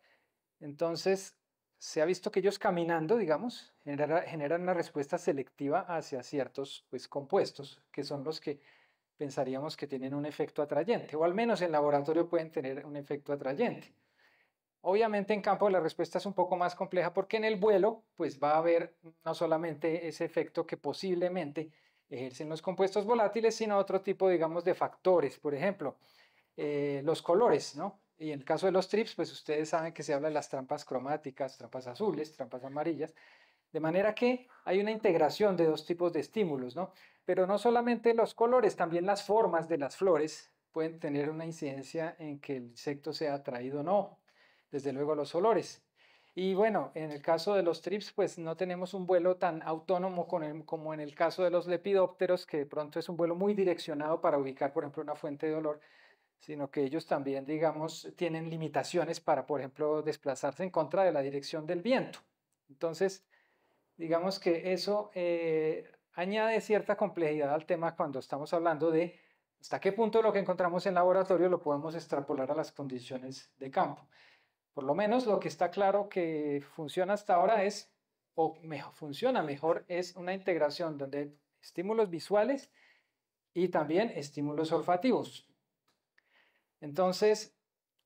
Entonces, se ha visto que ellos caminando, digamos, generan una respuesta selectiva hacia ciertos pues, compuestos, que son los que pensaríamos que tienen un efecto atrayente, o al menos en laboratorio pueden tener un efecto atrayente. Obviamente en campo la respuesta es un poco más compleja porque en el vuelo pues va a haber no solamente ese efecto que posiblemente ejercen los compuestos volátiles, sino otro tipo, digamos, de factores. Por ejemplo, los colores, ¿no? Y en el caso de los trips, pues ustedes saben que se habla de las trampas cromáticas, trampas azules, trampas amarillas, de manera que hay una integración de dos tipos de estímulos, ¿no? Pero no solamente los colores, también las formas de las flores pueden tener una incidencia en que el insecto sea atraído o no. Desde luego los olores. Y bueno, en el caso de los trips, pues no tenemos un vuelo tan autónomo como en el caso de los lepidópteros, que de pronto es un vuelo muy direccionado para ubicar, por ejemplo, una fuente de olor, sino que ellos también, digamos, tienen limitaciones para, por ejemplo, desplazarse en contra de la dirección del viento. Entonces, digamos que eso añade cierta complejidad al tema cuando estamos hablando de hasta qué punto lo que encontramos en laboratorio lo podemos extrapolar a las condiciones de campo. Por lo menos lo que está claro que funciona hasta ahora es, o mejor, funciona mejor, es una integración donde hay estímulos visuales y también estímulos olfativos. Entonces,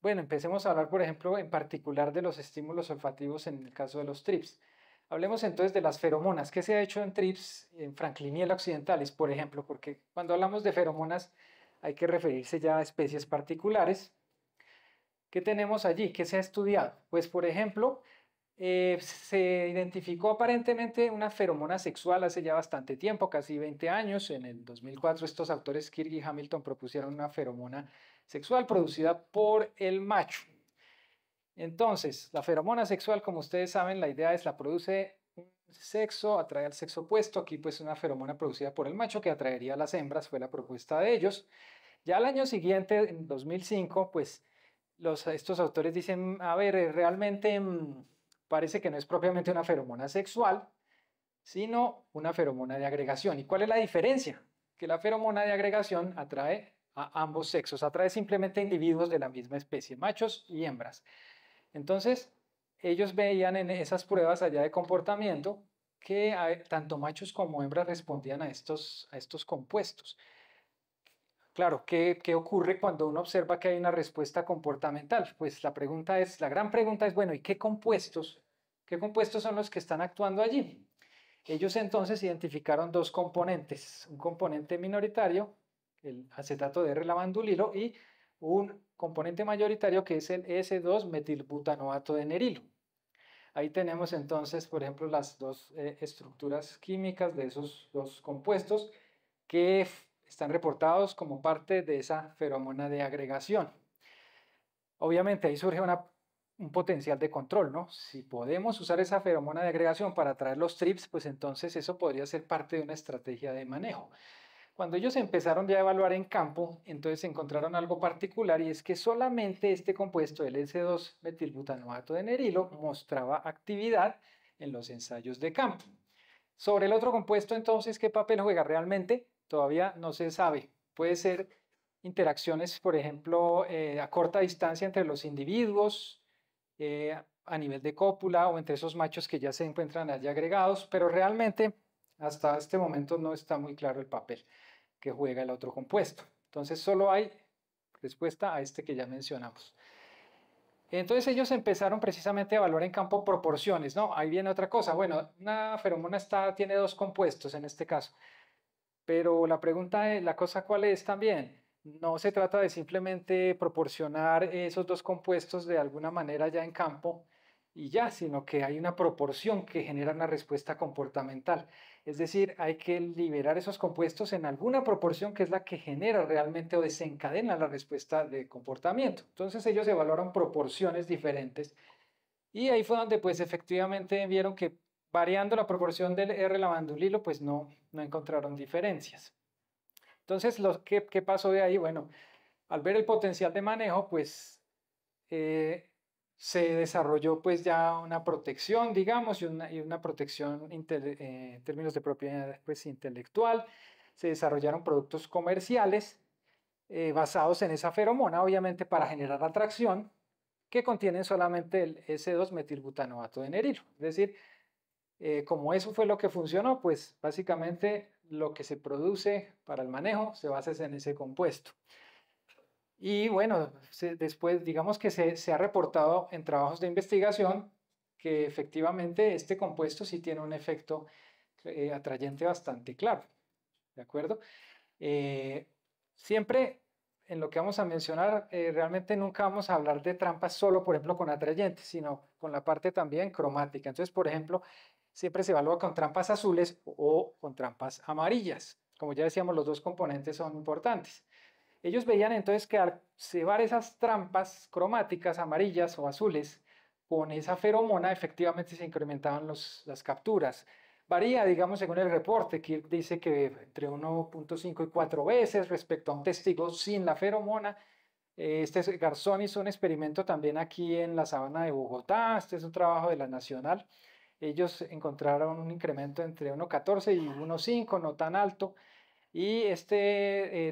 bueno, empecemos a hablar, por ejemplo, en particular de los estímulos olfativos en el caso de los trips. Hablemos entonces de las feromonas. ¿Qué se ha hecho en TRIPS, en Frankliniella occidentalis, por ejemplo? Porque cuando hablamos de feromonas hay que referirse ya a especies particulares. ¿Qué tenemos allí? ¿Qué se ha estudiado? Pues, por ejemplo, se identificó aparentemente una feromona sexual hace ya bastante tiempo, casi 20 años. En el 2004 estos autores Kirk y Hamilton propusieron una feromona sexual producida por el macho. Entonces, la feromona sexual, como ustedes saben, la idea es la produce un sexo, atrae al sexo opuesto. Aquí pues una feromona producida por el macho que atraería a las hembras, fue la propuesta de ellos. Ya al año siguiente, en 2005, pues estos autores dicen, a ver, realmente parece que no es propiamente una feromona sexual, sino una feromona de agregación. ¿Y cuál es la diferencia? Que la feromona de agregación atrae a ambos sexos, atrae simplemente individuos de la misma especie, machos y hembras. Entonces, ellos veían en esas pruebas allá de comportamiento que tanto machos como hembras respondían a estos compuestos. Claro, ¿qué ocurre cuando uno observa que hay una respuesta comportamental? Pues la gran pregunta es, bueno, ¿y qué compuestos son los que están actuando allí? Ellos entonces identificaron dos componentes, un componente minoritario, el acetato de R-lavandulilo, y un componente mayoritario que es el S2-metilbutanoato de nerilo. Ahí tenemos entonces, por ejemplo, las dos estructuras químicas de esos dos compuestos que están reportados como parte de esa feromona de agregación. Obviamente ahí surge un potencial de control, ¿no? Si podemos usar esa feromona de agregación para atraer los TRIPS, pues entonces eso podría ser parte de una estrategia de manejo. Cuando ellos empezaron ya a evaluar en campo, entonces encontraron algo particular y es que solamente este compuesto, el S2-metilbutanoato de nerilo, mostraba actividad en los ensayos de campo. Sobre el otro compuesto, entonces, ¿qué papel juega realmente? Todavía no se sabe. Puede ser interacciones, por ejemplo, a corta distancia entre los individuos, a nivel de cópula o entre esos machos que ya se encuentran allí agregados, pero realmente hasta este momento no está muy claro el papel que juega el otro compuesto. Entonces solo hay respuesta a este que ya mencionamos. Entonces ellos empezaron precisamente a evaluar en campo proporciones, ¿no? Ahí viene otra cosa. Bueno, una feromona tiene dos compuestos en este caso, pero la pregunta es, ¿la cosa cuál es también? No se trata de simplemente proporcionar esos dos compuestos de alguna manera ya en campo y ya, sino que hay una proporción que genera una respuesta comportamental. Es decir, hay que liberar esos compuestos en alguna proporción que es la que genera realmente o desencadena la respuesta de comportamiento. Entonces ellos evaluaron proporciones diferentes y ahí fue donde pues efectivamente vieron que variando la proporción del R-lavandulilo pues no encontraron diferencias. Entonces, ¿qué pasó de ahí? Bueno, al ver el potencial de manejo, pues se desarrolló pues ya una protección, digamos, y una protección en términos de propiedad pues, intelectual. Se desarrollaron productos comerciales basados en esa feromona, obviamente para generar atracción, que contienen solamente el S2-metilbutanoato de nerilo. Es decir, como eso fue lo que funcionó, pues básicamente lo que se produce para el manejo se basa en ese compuesto. Y bueno, después digamos que se ha reportado en trabajos de investigación que efectivamente este compuesto sí tiene un efecto atrayente bastante claro, ¿de acuerdo? Siempre en lo que vamos a mencionar, realmente nunca vamos a hablar de trampas solo, por ejemplo, con atrayentes, sino con la parte también cromática. Entonces, por ejemplo, siempre se evalúa con trampas azules o con trampas amarillas. Como ya decíamos, los dos componentes son importantes. Ellos veían entonces que al cebar esas trampas cromáticas amarillas o azules con esa feromona, efectivamente se incrementaban las capturas. Varía, digamos, según el reporte, que dice que entre 1.5 y 4 veces respecto a un testigo sin la feromona. Garzón hizo un experimento también aquí en la sabana de Bogotá. Este es un trabajo de la Nacional. Ellos encontraron un incremento entre 1.14 y 1.5, no tan alto. Y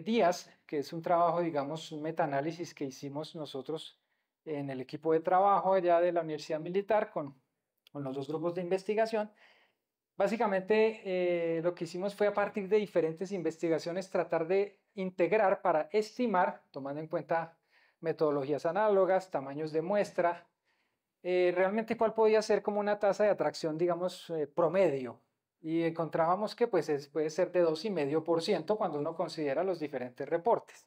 Díaz, que es un trabajo, digamos, un metaanálisis que hicimos nosotros en el equipo de trabajo allá de la Universidad Militar con los dos grupos de investigación, básicamente lo que hicimos fue a partir de diferentes investigaciones tratar de integrar para estimar, tomando en cuenta metodologías análogas, tamaños de muestra, realmente cuál podía ser como una tasa de atracción, digamos, promedio. Y encontrábamos que pues puede ser de 2,5% cuando uno considera los diferentes reportes.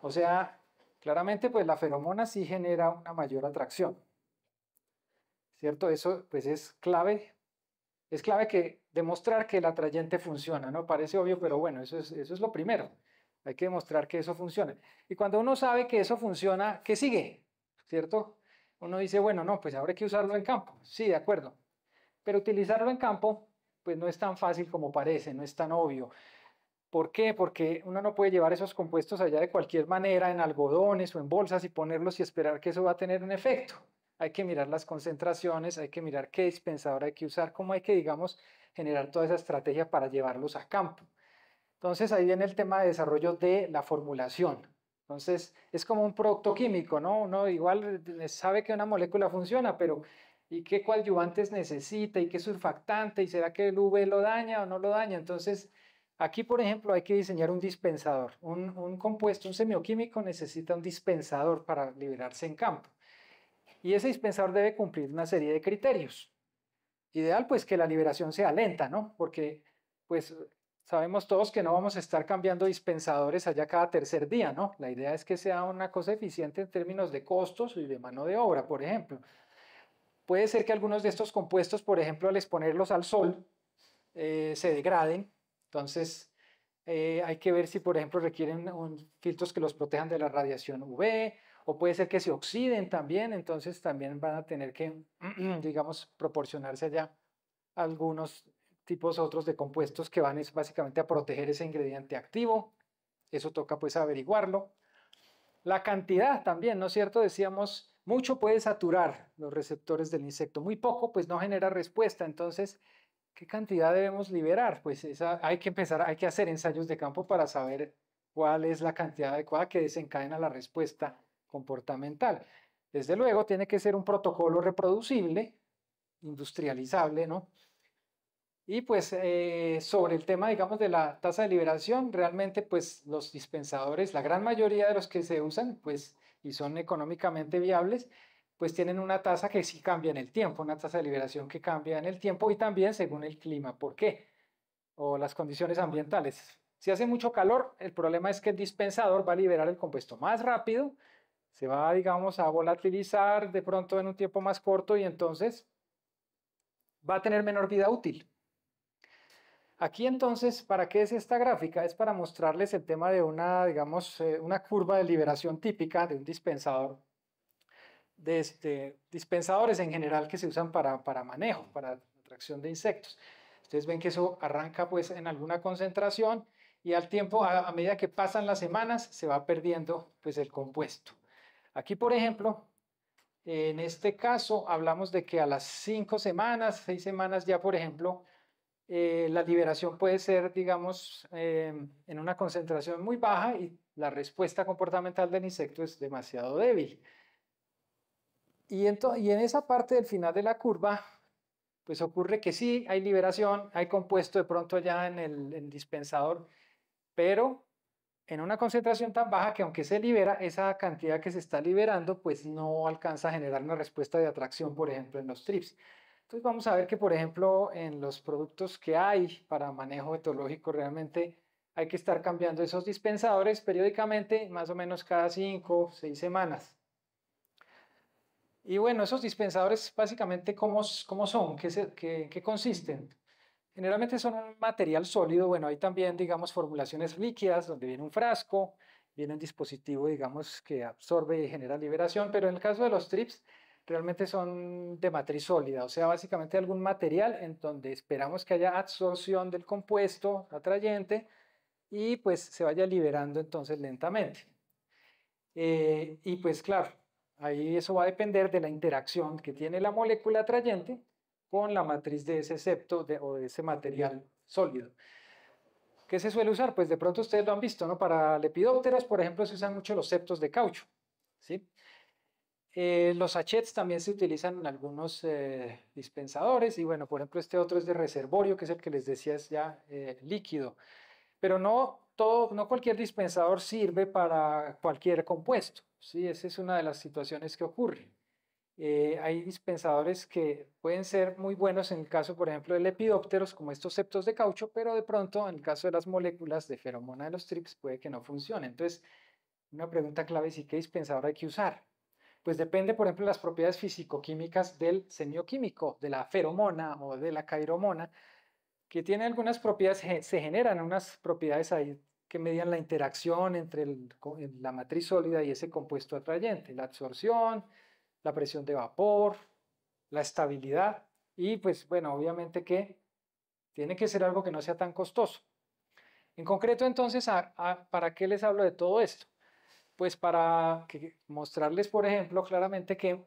O sea, claramente pues la feromona sí genera una mayor atracción, ¿cierto? Eso pues es clave que demostrar que el atrayente funciona, ¿no? Parece obvio, pero bueno, eso es lo primero. Hay que demostrar que eso funciona. Y cuando uno sabe que eso funciona, ¿qué sigue? ¿Cierto? Uno dice, bueno, no, pues ahora hay que usarlo en campo. Sí, de acuerdo. Pero utilizarlo en campo, pues no es tan fácil como parece, no es tan obvio. ¿Por qué? Porque uno no puede llevar esos compuestos allá de cualquier manera, en algodones o en bolsas y ponerlos y esperar que eso va a tener un efecto. Hay que mirar las concentraciones, hay que mirar qué dispensador hay que usar, cómo hay que, digamos, generar toda esa estrategia para llevarlos a campo. Entonces ahí viene el tema de desarrollo de la formulación. Entonces es como un producto químico, ¿no? Uno igual sabe que una molécula funciona, pero ¿y qué coadyuvantes necesita? ¿Y qué surfactante? ¿Y será que el UV lo daña o no lo daña? Entonces aquí, por ejemplo, hay que diseñar un dispensador. Un compuesto, un semioquímico necesita un dispensador para liberarse en campo. Y ese dispensador debe cumplir una serie de criterios. Ideal, pues, que la liberación sea lenta, ¿no? Porque, pues, sabemos todos que no vamos a estar cambiando dispensadores allá cada tercer día, ¿no? La idea es que sea una cosa eficiente en términos de costos y de mano de obra, por ejemplo. Puede ser que algunos de estos compuestos, por ejemplo, al exponerlos al sol, se degraden. Entonces, hay que ver si, por ejemplo, requieren filtros que los protejan de la radiación UV, o puede ser que se oxiden también, entonces también van a tener que, digamos, proporcionarse allá algunos tipos otros de compuestos que van básicamente a proteger ese ingrediente activo. Eso toca pues averiguarlo. La cantidad también, ¿no es cierto? Decíamos, mucho puede saturar los receptores del insecto, muy poco pues no genera respuesta, entonces ¿qué cantidad debemos liberar? Pues hay que empezar, hay que hacer ensayos de campo para saber cuál es la cantidad adecuada que desencadena la respuesta comportamental. Desde luego, tiene que ser un protocolo reproducible, industrializable, ¿no? Y pues sobre el tema, digamos, de la tasa de liberación, realmente pues los dispensadores, la gran mayoría de los que se usan, pues, y son económicamente viables, pues tienen una tasa que sí cambia en el tiempo, una tasa de liberación que cambia en el tiempo y también según el clima. ¿Por qué? O las condiciones ambientales. Si hace mucho calor, el problema es que el dispensador va a liberar el compuesto más rápido, se va, digamos, a volatilizar de pronto en un tiempo más corto y entonces va a tener menor vida útil. Aquí entonces, ¿para qué es esta gráfica? Es para mostrarles el tema de una, digamos, una curva de liberación típica de un dispensador, de dispensadores en general que se usan para manejo, para atracción de insectos. Ustedes ven que eso arranca pues en alguna concentración y al tiempo, a medida que pasan las semanas, se va perdiendo pues el compuesto. Aquí, por ejemplo, en este caso hablamos de que a las 5 semanas, 6 semanas ya, por ejemplo, la liberación puede ser, digamos, en una concentración muy baja y la respuesta comportamental del insecto es demasiado débil. Y en esa parte del final de la curva, pues ocurre que sí, hay liberación, hay compuesto de pronto ya en el dispensador, pero en una concentración tan baja que aunque se libera, esa cantidad que se está liberando, pues no alcanza a generar una respuesta de atracción, por ejemplo, en los TRIPS. Entonces vamos a ver que, por ejemplo, en los productos que hay para manejo etológico, realmente hay que estar cambiando esos dispensadores periódicamente, más o menos cada 5 o 6 semanas. Y bueno, esos dispensadores básicamente, ¿cómo son? ¿Qué consisten? Generalmente son un material sólido. Bueno, hay también, digamos, formulaciones líquidas donde viene un frasco, viene un dispositivo, digamos, que absorbe y genera liberación, pero en el caso de los TRIPS, realmente son de matriz sólida, o sea, básicamente algún material en donde esperamos que haya absorción del compuesto atrayente y pues se vaya liberando entonces lentamente. Y pues claro, ahí eso va a depender de la interacción que tiene la molécula atrayente con la matriz de ese septo o de ese material sólido. ¿Qué se suele usar? Pues de pronto ustedes lo han visto, ¿no? Para lepidópteros, por ejemplo, se usan mucho los septos de caucho, ¿sí? Los sachets también se utilizan en algunos dispensadores y bueno, por ejemplo, este otro es de reservorio, que es el que les decía es ya líquido. Pero no cualquier dispensador sirve para cualquier compuesto, ¿sí? Esa es una de las situaciones que ocurre. Hay dispensadores que pueden ser muy buenos en el caso, por ejemplo, de lepidópteros, como estos septos de caucho, pero de pronto en el caso de las moléculas de feromona de los trips puede que no funcione. Entonces, una pregunta clave es: ¿y qué dispensador hay que usar? Pues depende, por ejemplo, de las propiedades fisicoquímicas del semioquímico, de la feromona o de la cairomona, que tiene algunas propiedades, se generan unas propiedades ahí que median la interacción entre la matriz sólida y ese compuesto atrayente, la absorción, la presión de vapor, la estabilidad y pues bueno, obviamente que tiene que ser algo que no sea tan costoso. En concreto entonces, ¿para qué les hablo de todo esto? Pues para mostrarles, por ejemplo, claramente que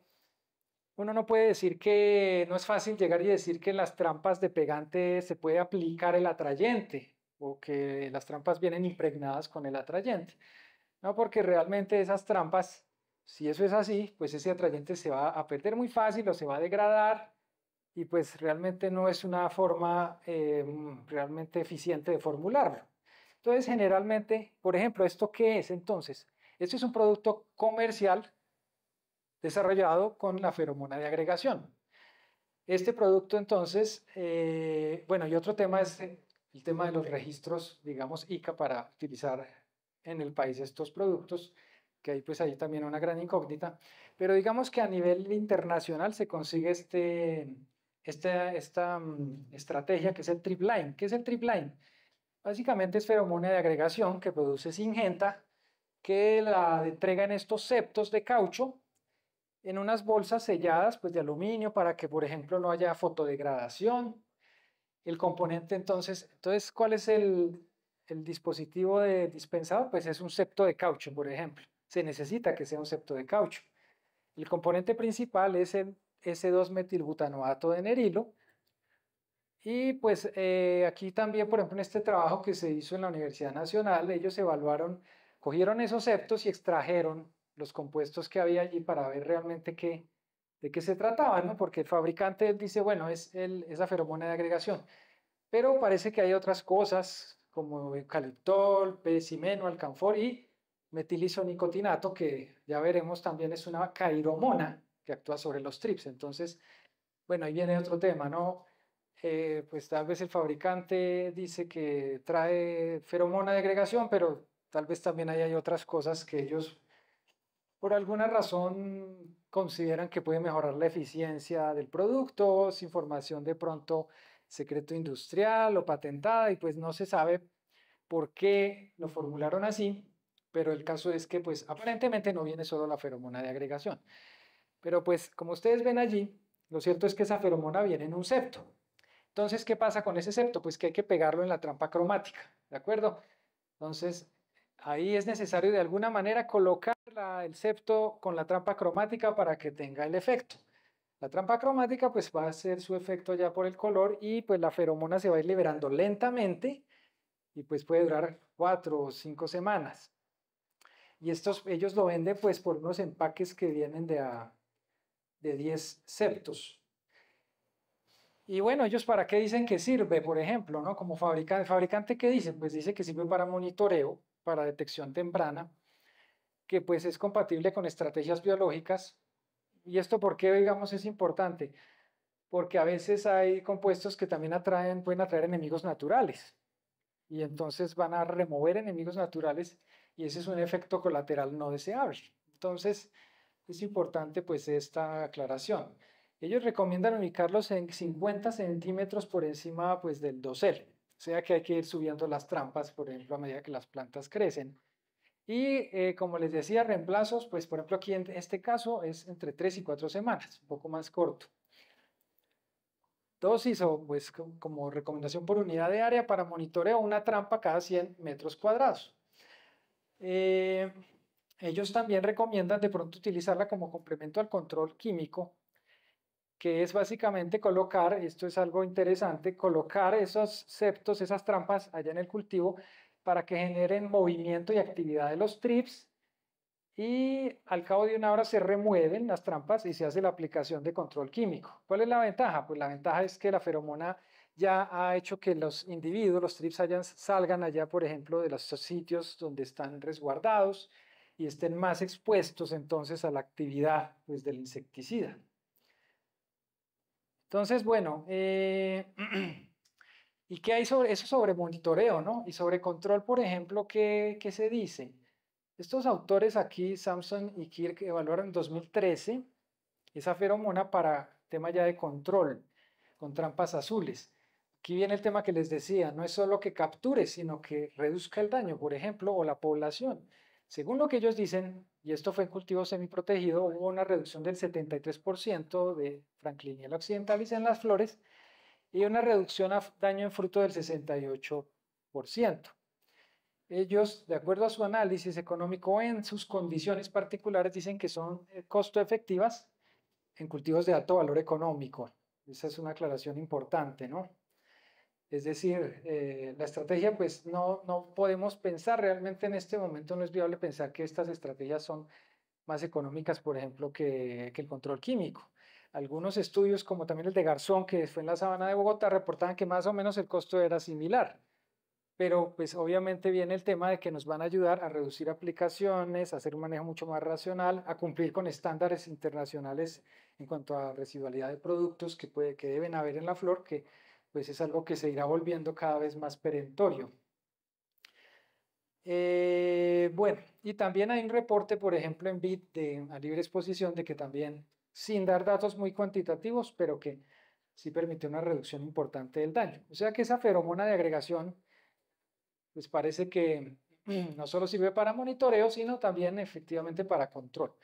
uno no puede decir que no es fácil llegar y decir que en las trampas de pegante se puede aplicar el atrayente o que las trampas vienen impregnadas con el atrayente. No, porque realmente esas trampas, si eso es así, pues ese atrayente se va a perder muy fácil o se va a degradar y pues realmente no es una forma realmente eficiente de formularlo. Entonces, generalmente, por ejemplo, ¿esto qué es entonces? Esto es un producto comercial desarrollado con la feromona de agregación. Este producto entonces, bueno, y otro tema es el tema de los registros, digamos, ICA para utilizar en el país estos productos, que ahí pues hay también una gran incógnita, pero digamos que a nivel internacional se consigue esta estrategia que es el trip line. ¿Qué es el trip line? Básicamente es feromona de agregación que produce Syngenta, que la entrega en estos septos de caucho en unas bolsas selladas pues de aluminio para que, por ejemplo, no haya fotodegradación. El componente entonces ¿cuál es el dispositivo de dispensador? Pues es un septo de caucho, por ejemplo. Se necesita que sea un septo de caucho. El componente principal es el S2-metilbutanoato de nerilo. Y pues aquí también, por ejemplo, en este trabajo que se hizo en la Universidad Nacional, ellos evaluaron, cogieron esos septos y extrajeron los compuestos que había allí para ver realmente de qué se trataba, ¿no? Porque el fabricante dice, bueno, es esa feromona de agregación, pero parece que hay otras cosas como eucaliptol, pecimeno, alcanfor y metilisonicotinatoque ya veremos también es una cairomona que actúa sobre los trips. Entonces, bueno, ahí viene otro tema, ¿no? Pues tal vez el fabricante dice que trae feromona de agregación, pero tal vez también hay otras cosas que ellos por alguna razón consideran que puede mejorar la eficiencia del producto, es información de pronto secreto industrial o patentada y pues no se sabe por qué lo formularon así, pero el caso es que pues aparentemente no viene solo la feromona de agregación. Pero pues como ustedes ven allí, lo cierto es que esa feromona viene en un septo. Entonces, ¿qué pasa con ese septo? Pues que hay que pegarlo en la trampa cromática, ¿de acuerdo? Entonces, ahí es necesario de alguna manera colocar el septo con la trampa cromática para que tenga el efecto. La trampa cromática pues va a hacer su efecto ya por el color y pues la feromona se va a ir liberando lentamente y pues puede durar 4 o 5 semanas. Y ellos lo venden pues por unos empaques que vienen de 10 septos. Y bueno, ellos para qué dicen que sirve, por ejemplo, ¿no? Como fabricante, ¿fabricante qué dice? Pues dice que sirve para monitoreo, para detección temprana, que pues es compatible con estrategias biológicas. ¿Y esto por qué, digamos, es importante? Porque a veces hay compuestos que también pueden atraer enemigos naturales y entonces van a remover enemigos naturales y ese es un efecto colateral no deseable. Entonces es importante pues esta aclaración. Ellos recomiendan ubicarlos en 50 centímetros por encima pues del dosel, o sea que hay que ir subiendo las trampas, por ejemplo, a medida que las plantas crecen. Y como les decía, reemplazos, pues por ejemplo aquí en este caso es entre 3 y 4 semanas, un poco más corto. Dosis o pues como recomendación por unidad de área para monitoreo una trampa cada 100 metros cuadrados. Eh, Ellos también recomiendan de pronto utilizarla como complemento al control químico, que es básicamente colocar, esto es algo interesante, colocar esos septos, esas trampas allá en el cultivo para que generen movimiento y actividad de los trips y al cabo de una hora se remueven las trampas y se hace la aplicación de control químico. ¿Cuál es la ventaja? Pues la ventaja es que la feromona ya ha hecho que los individuos, los trips salgan allá, por ejemplo, de los sitios donde están resguardados y estén más expuestos entonces a la actividad pues, del insecticida. Entonces, bueno, ¿y qué hay sobre eso sobre monitoreo, no? Y sobre control, por ejemplo, ¿qué se dice? Estos autores aquí, Samson y Kirk, evaluaron en 2013 esa feromona para tema ya de control con trampas azules. Aquí viene el tema que les decía, no es solo que capture, sino que reduzca el daño, por ejemplo, o la población. Según lo que ellos dicen, y esto fue en cultivo semiprotegido, hubo una reducción del 73% de Frankliniella occidentalis en las flores y una reducción a daño en fruto del 68%. Ellos, de acuerdo a su análisis económico en sus condiciones particulares, dicen que son costo efectivas en cultivos de alto valor económico. Esa es una aclaración importante, ¿no? Es decir, la estrategia, pues no podemos pensar realmente en este momento, no es viable pensar que estas estrategias son más económicas, por ejemplo, que el control químico. Algunos estudios, como también el de Garzón, que fue en la sabana de Bogotá, reportaban que más o menos el costo era similar. Pero pues obviamente viene el tema de que nos van a ayudar a reducir aplicaciones, a hacer un manejo mucho más racional, a cumplir con estándares internacionales en cuanto a residualidad de productos que deben haber en la flor, que pues es algo que se irá volviendo cada vez más perentorio. Bueno, y también hay un reporte, por ejemplo, en BIT a libre exposición, de que también, sin dar datos muy cuantitativos, pero que sí permitió una reducción importante del daño. O sea que esa feromona de agregación pues parece que no solo sirve para monitoreo, sino también efectivamente para control.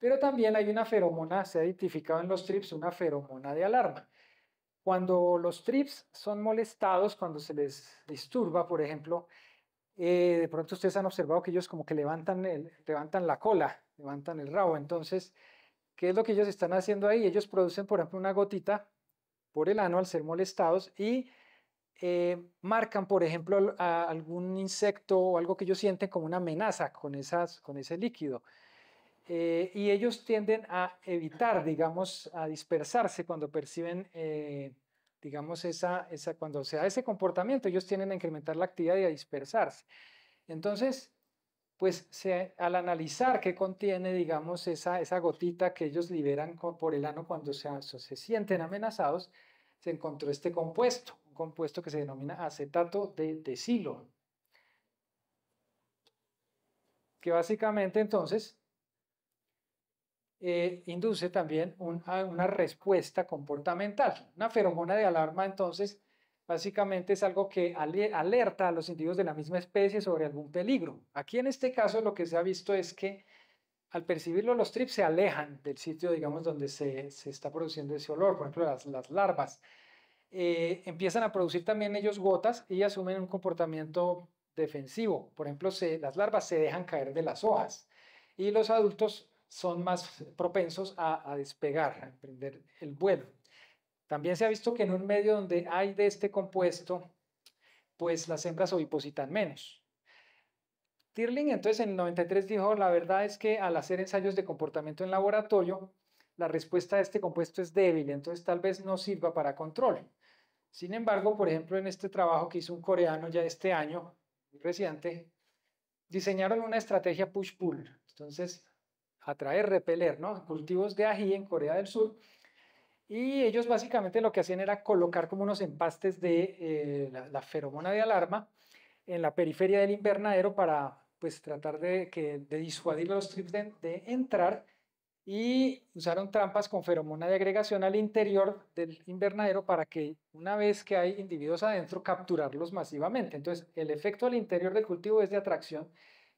Pero también hay una feromona, se ha identificado en los trips, una feromona de alarma. Cuando los trips son molestados, cuando se les disturba, por ejemplo, de pronto ustedes han observado que ellos como que levantan la cola, levantan el rabo. Entonces, ¿qué es lo que ellos están haciendo ahí? Ellos producen, por ejemplo, una gotita por el ano al ser molestados y marcan, por ejemplo, a algún insecto o algo que ellos sienten como una amenaza con ese líquido. Y ellos tienden a evitar, digamos, a dispersarse cuando perciben, digamos, cuando se da ese comportamiento, ellos tienden a incrementar la actividad y a dispersarse. Entonces, pues al analizar qué contiene, digamos, esa gotita que ellos liberan por el ano cuando se sienten amenazados, se encontró este compuesto, un compuesto que se denomina acetato de tesilo, que básicamente entonces induce también una respuesta comportamental. Una feromona de alarma entonces básicamente es algo que alerta a los individuos de la misma especie sobre algún peligro. Aquí en este caso lo que se ha visto es que al percibirlo los trips se alejan del sitio, digamos, donde se está produciendo ese olor, por ejemplo, las larvas. Empiezan a producir también ellos gotas y asumen un comportamiento defensivo. Por ejemplo, las larvas se dejan caer de las hojas y los adultos son más propensos a despegar, a emprender el vuelo. También se ha visto que en un medio donde hay de este compuesto, pues las hembras ovipositan menos. Tirling entonces en el 93 dijo, la verdad es que al hacer ensayos de comportamiento en laboratorio, la respuesta a este compuesto es débil, entonces tal vez no sirva para control. Sin embargo, por ejemplo, en este trabajo que hizo un coreano ya este año, muy reciente, diseñaron una estrategia push-pull. Entonces, atraer, repeler, ¿no? Cultivos de ají en Corea del Sur. Y ellos básicamente lo que hacían era colocar como unos empastes de la feromona de alarma en la periferia del invernadero para pues tratar de disuadir a los trips de entrar, y usaron trampas con feromona de agregación al interior del invernadero para que una vez que hay individuos adentro capturarlos masivamente. Entonces el efecto al interior del cultivo es de atracción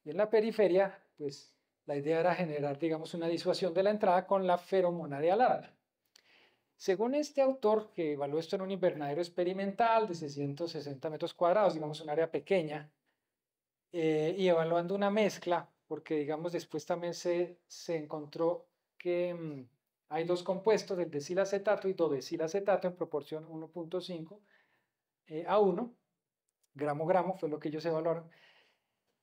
y en la periferia pues la idea era generar digamos una disuasión de la entrada con la feromona de alarma. Según este autor, que evaluó esto en un invernadero experimental de 660 metros cuadrados, digamos un área pequeña, y evaluando una mezcla, porque digamos después también se encontró que hay dos compuestos, el desilacetato y dodecilacetato en proporción 1.5 a 1, gramo fue lo que ellos evaluaron,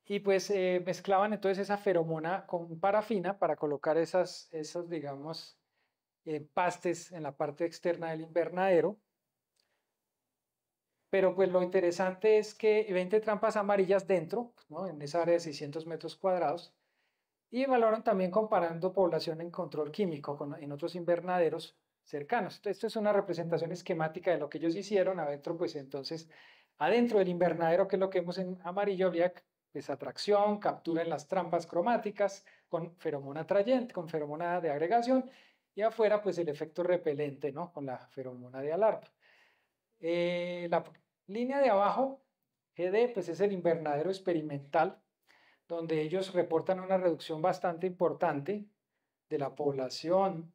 y pues mezclaban entonces esa feromona con parafina para colocar esos digamos, pastes en la parte externa del invernadero. Pero pues lo interesante es que 20 trampas amarillas dentro, ¿no? En esa área de 600 metros cuadrados, y evaluaron también comparando población en control químico en otros invernaderos cercanos. Entonces, esto es una representación esquemática de lo que ellos hicieron adentro, pues entonces, adentro del invernadero, que es lo que vemos en amarillo, habría pues atracción, captura en las trampas cromáticas con feromona atrayente, con feromona de agregación, y afuera pues el efecto repelente, ¿no? Con la feromona de alarma. La línea de abajo, GD, pues es el invernadero experimental, donde ellos reportan una reducción bastante importante de la población,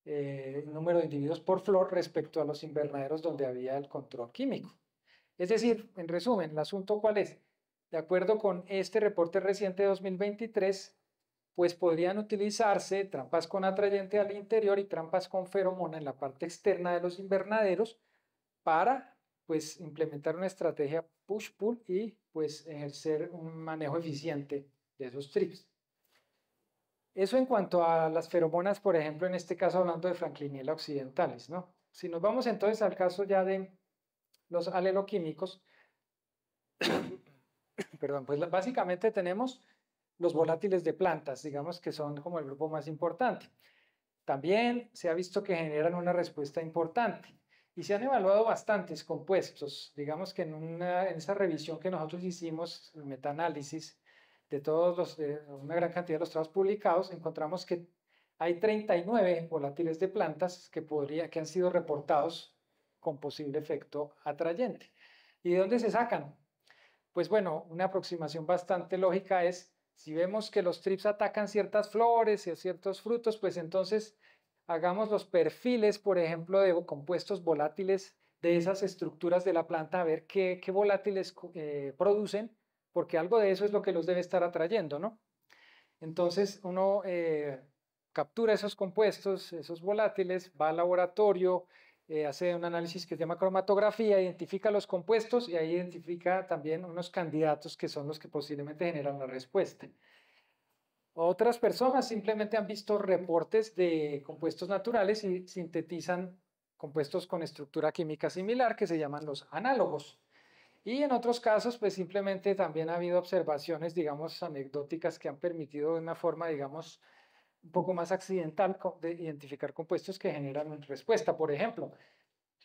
el número de individuos por flor respecto a los invernaderos donde había el control químico. Es decir, en resumen, el asunto ¿cuál es? De acuerdo con este reporte reciente de 2023, pues podrían utilizarse trampas con atrayente al interior y trampas con feromona en la parte externa de los invernaderos para pues implementar una estrategia push-pull y pues ejercer un manejo eficiente de esos trips. Eso en cuanto a las feromonas, por ejemplo, en este caso hablando de Frankliniella occidentalis, ¿no? Si nos vamos entonces al caso ya de los aleloquímicos, perdón, pues básicamente tenemos los volátiles de plantas, digamos que son como el grupo más importante. También se ha visto que generan una respuesta importante y se han evaluado bastantes compuestos. Digamos que en esa revisión que nosotros hicimos, el metaanálisis de una gran cantidad de los trabajos publicados, encontramos que hay 39 volátiles de plantas que han sido reportados con posible efecto atrayente. ¿Y de dónde se sacan? Pues bueno, una aproximación bastante lógica es, si vemos que los trips atacan ciertas flores y ciertos frutos, pues entonces hagamos los perfiles, por ejemplo, de compuestos volátiles de esas estructuras de la planta, a ver qué volátiles producen, porque algo de eso es lo que los debe estar atrayendo, ¿no? Entonces uno captura esos compuestos, esos volátiles, va al laboratorio, hace un análisis que se llama cromatografía, identifica los compuestos y ahí identifica también unos candidatos que son los que posiblemente generan la respuesta. Otras personas simplemente han visto reportes de compuestos naturales y sintetizan compuestos con estructura química similar que se llaman los análogos. Y en otros casos, pues simplemente también ha habido observaciones, digamos, anecdóticas que han permitido de una forma, digamos, un poco más accidental de identificar compuestos que generan respuesta. Por ejemplo,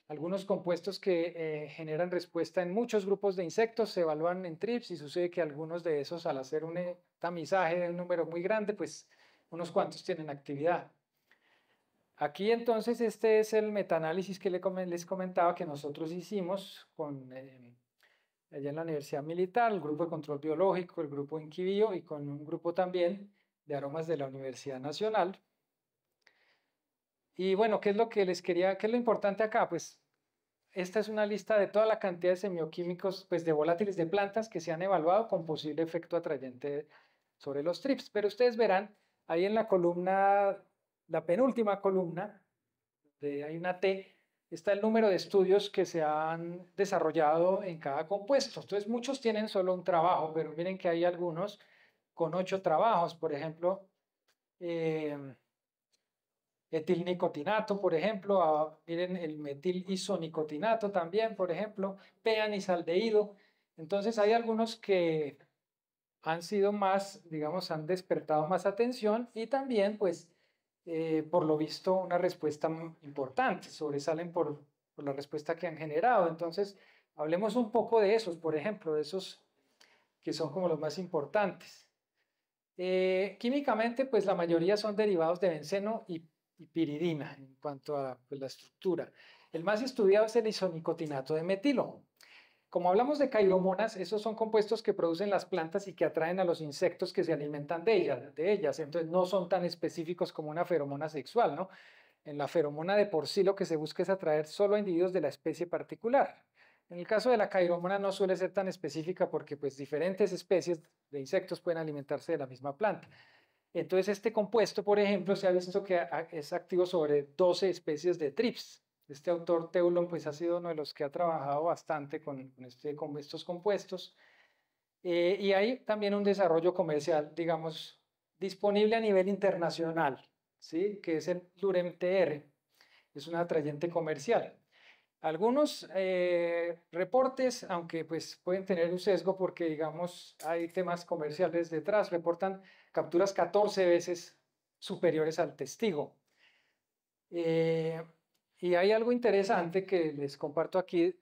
algunos compuestos que generan respuesta en muchos grupos de insectos se evalúan en TRIPS y sucede que algunos de esos, al hacer un tamizaje de un número muy grande, pues unos cuantos tienen actividad. Aquí entonces este es el metaanálisis que les comentaba que nosotros hicimos allá en la Universidad Militar, el grupo de control biológico, el grupo Inquibio y con un grupo también de aromas de la Universidad Nacional. Y bueno, ¿qué es lo que qué es lo importante acá? Pues esta es una lista de toda la cantidad de semioquímicos, pues de volátiles de plantas que se han evaluado con posible efecto atrayente sobre los TRIPS. Pero ustedes verán ahí en la columna, la penúltima columna, hay una T, está el número de estudios que se han desarrollado en cada compuesto. Entonces muchos tienen solo un trabajo, pero miren que hay algunos con 8 trabajos, por ejemplo, etilnicotinato, por ejemplo, miren el metilisonicotinато también, por ejemplo, peanisaldehído. Entonces hay algunos que han sido más, digamos, han despertado más atención y también, pues, por lo visto, una respuesta importante, sobresalen por la respuesta que han generado. Entonces, hablemos un poco de esos, por ejemplo, de esos que son como los más importantes. Químicamente, pues la mayoría son derivados de benceno y piridina en cuanto a pues, la estructura. El más estudiado es el isonicotinato de metilo. Como hablamos de cairomonas, esos son compuestos que producen las plantas y que atraen a los insectos que se alimentan de ellas. Entonces no son tan específicos como una feromona sexual, ¿no? En la feromona de por sí lo que se busca es atraer solo a individuos de la especie particular. En el caso de la cairomona no suele ser tan específica porque pues diferentes especies de insectos pueden alimentarse de la misma planta. Entonces este compuesto, por ejemplo, se ha visto que es activo sobre 12 especies de trips. Este autor Teulon pues ha sido uno de los que ha trabajado bastante con estos compuestos. Y hay también un desarrollo comercial, digamos, disponible a nivel internacional, ¿sí? Que es el Lurem-TR. Es un atrayente comercial. Algunos reportes, aunque pues pueden tener un sesgo porque digamos hay temas comerciales detrás, reportan capturas 14 veces superiores al testigo. Eh, y hay algo interesante que les comparto aquí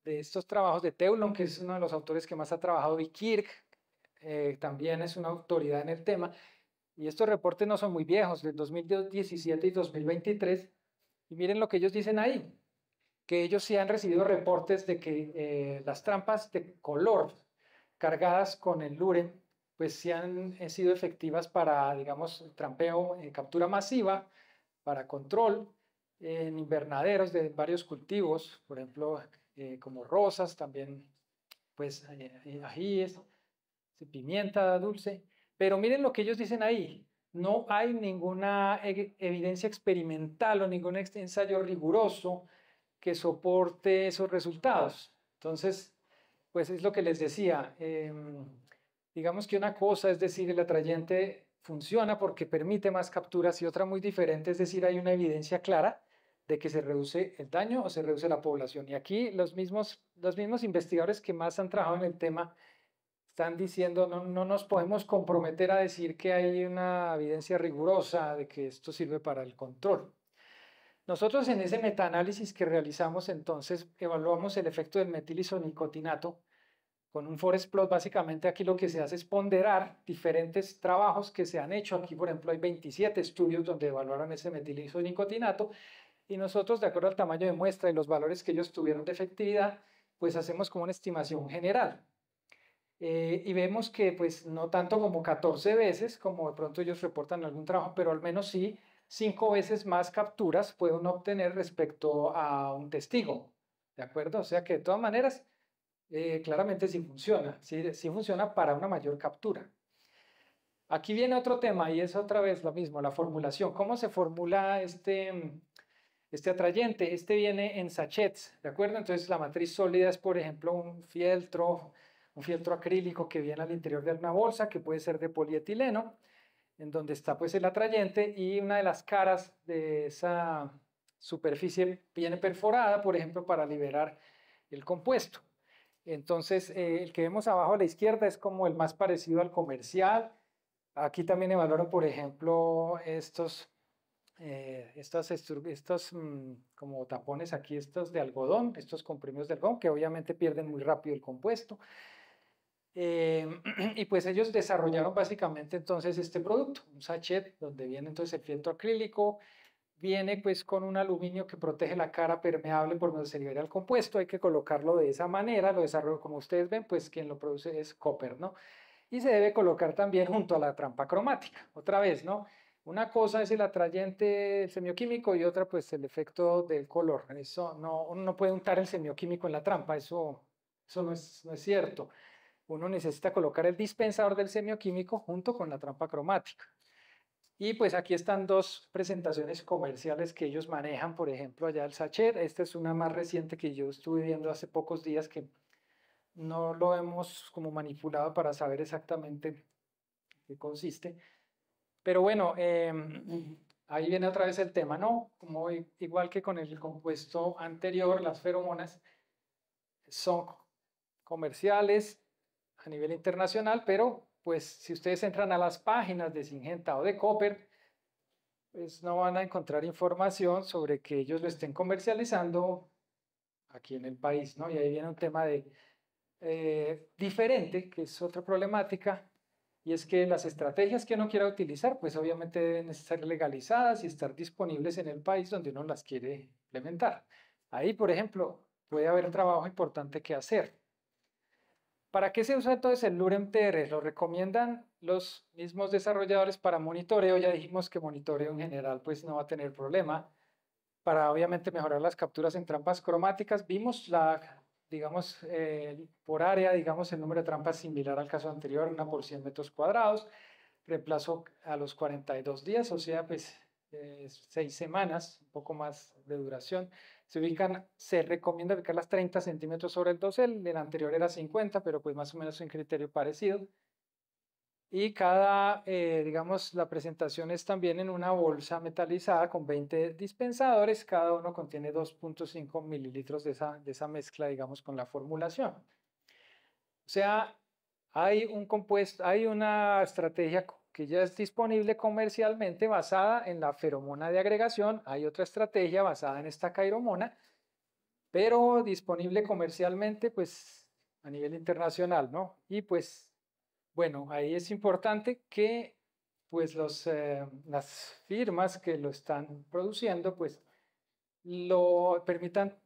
de estos trabajos de Teulon, que es uno de los autores que más ha trabajado, y Kirk, también es una autoridad en el tema. Y estos reportes no son muy viejos, del 2017 y 2023. Y miren lo que ellos dicen ahí, que ellos sí han recibido reportes de que las trampas de color cargadas con el Luren, pues sí han sido efectivas para, digamos, trampeo, captura masiva, para control en invernaderos de varios cultivos, por ejemplo, como rosas, también, pues, ajíes, pimienta dulce. Pero miren lo que ellos dicen ahí. No hay ninguna evidencia experimental o ningún ensayo riguroso que soporte esos resultados. Entonces, pues es lo que les decía. Digamos que una cosa es decir, el atrayente funciona porque permite más capturas y otra muy diferente, es decir, hay una evidencia clara de que se reduce el daño o se reduce la población. Y aquí los mismos investigadores que más han trabajado en el tema están diciendo no nos podemos comprometer a decir que hay una evidencia rigurosa de que esto sirve para el control. Nosotros en ese metaanálisis que realizamos entonces evaluamos el efecto del metilisonicotinато con un forest plot. Básicamente aquí lo que se hace es ponderar diferentes trabajos que se han hecho. Aquí por ejemplo hay 27 estudios donde evaluaron ese metilisonicotinато y nosotros de acuerdo al tamaño de muestra y los valores que ellos tuvieron de efectividad pues hacemos como una estimación general. Y vemos que pues no tanto como 14 veces, como de pronto ellos reportan algún trabajo, pero al menos sí 5 veces más capturas puede uno obtener respecto a un testigo, ¿de acuerdo? O sea que de todas maneras, claramente sí funciona para una mayor captura. Aquí viene otro tema y es otra vez lo mismo, la formulación. ¿Cómo se formula este atrayente? Este viene en sachets, ¿de acuerdo? Entonces la matriz sólida es, por ejemplo, un fieltro acrílico que viene al interior de una bolsa, que puede ser de polietileno, en donde está pues el atrayente y una de las caras de esa superficie viene perforada, por ejemplo, para liberar el compuesto. Entonces, el que vemos abajo a la izquierda es como el más parecido al comercial. Aquí también evaluaron, por ejemplo, estos como tapones aquí, estos de algodón, estos comprimidos de algodón, que obviamente pierden muy rápido el compuesto. Y pues ellos desarrollaron básicamente entonces este producto, un sachet donde viene entonces el fieltro acrílico, viene pues con un aluminio que protege la cara permeable por donde se libera el compuesto. Hay que colocarlo de esa manera, lo desarrolló como ustedes ven, pues quien lo produce es Copper, ¿no? Y se debe colocar también junto a la trampa cromática, otra vez, ¿no? Una cosa es el atrayente semioquímico y otra pues el efecto del color. Eso no, uno no puede untar el semioquímico en la trampa, eso no es cierto. Uno necesita colocar el dispensador del semioquímico junto con la trampa cromática. Y pues aquí están dos presentaciones comerciales que ellos manejan, por ejemplo, allá el sachet. Esta es una más reciente que yo estuve viendo hace pocos días que no lo hemos como manipulado para saber exactamente qué consiste. Pero bueno, ahí viene otra vez el tema, ¿no? Como igual que con el compuesto anterior, las feromonas son comerciales a nivel internacional, pero pues si ustedes entran a las páginas de Syngenta o de Copper, pues no van a encontrar información sobre que ellos lo estén comercializando aquí en el país, ¿no? Y ahí viene un tema diferente, que es otra problemática, y es que las estrategias que uno quiera utilizar, pues obviamente deben estar legalizadas y estar disponibles en el país donde uno las quiere implementar. Ahí, por ejemplo, puede haber un trabajo importante que hacer. ¿Para qué se usa entonces el LUREM-TR? Lo recomiendan los mismos desarrolladores para monitoreo. Ya dijimos que monitoreo en general pues no va a tener problema. Para obviamente mejorar las capturas en trampas cromáticas, vimos digamos, por área, digamos, el número de trampas similar al caso anterior, 1 por 100 metros cuadrados. Reemplazo a los 42 días, o sea, pues 6 semanas, un poco más de duración. Se recomienda ubicarlas 30 centímetros sobre el dosel, el anterior era 50, pero pues más o menos un criterio parecido. Y cada, digamos, la presentación es también en una bolsa metalizada con 20 dispensadores, cada uno contiene 2.5 mililitros de esa mezcla, digamos, con la formulación. O sea, hay un compuesto, hay una estrategia que ya es disponible comercialmente basada en la feromona de agregación, hay otra estrategia basada en esta cairomona, pero disponible comercialmente, pues, a nivel internacional, ¿no? Y pues, bueno, ahí es importante que pues las firmas que lo están produciendo pues lo permitan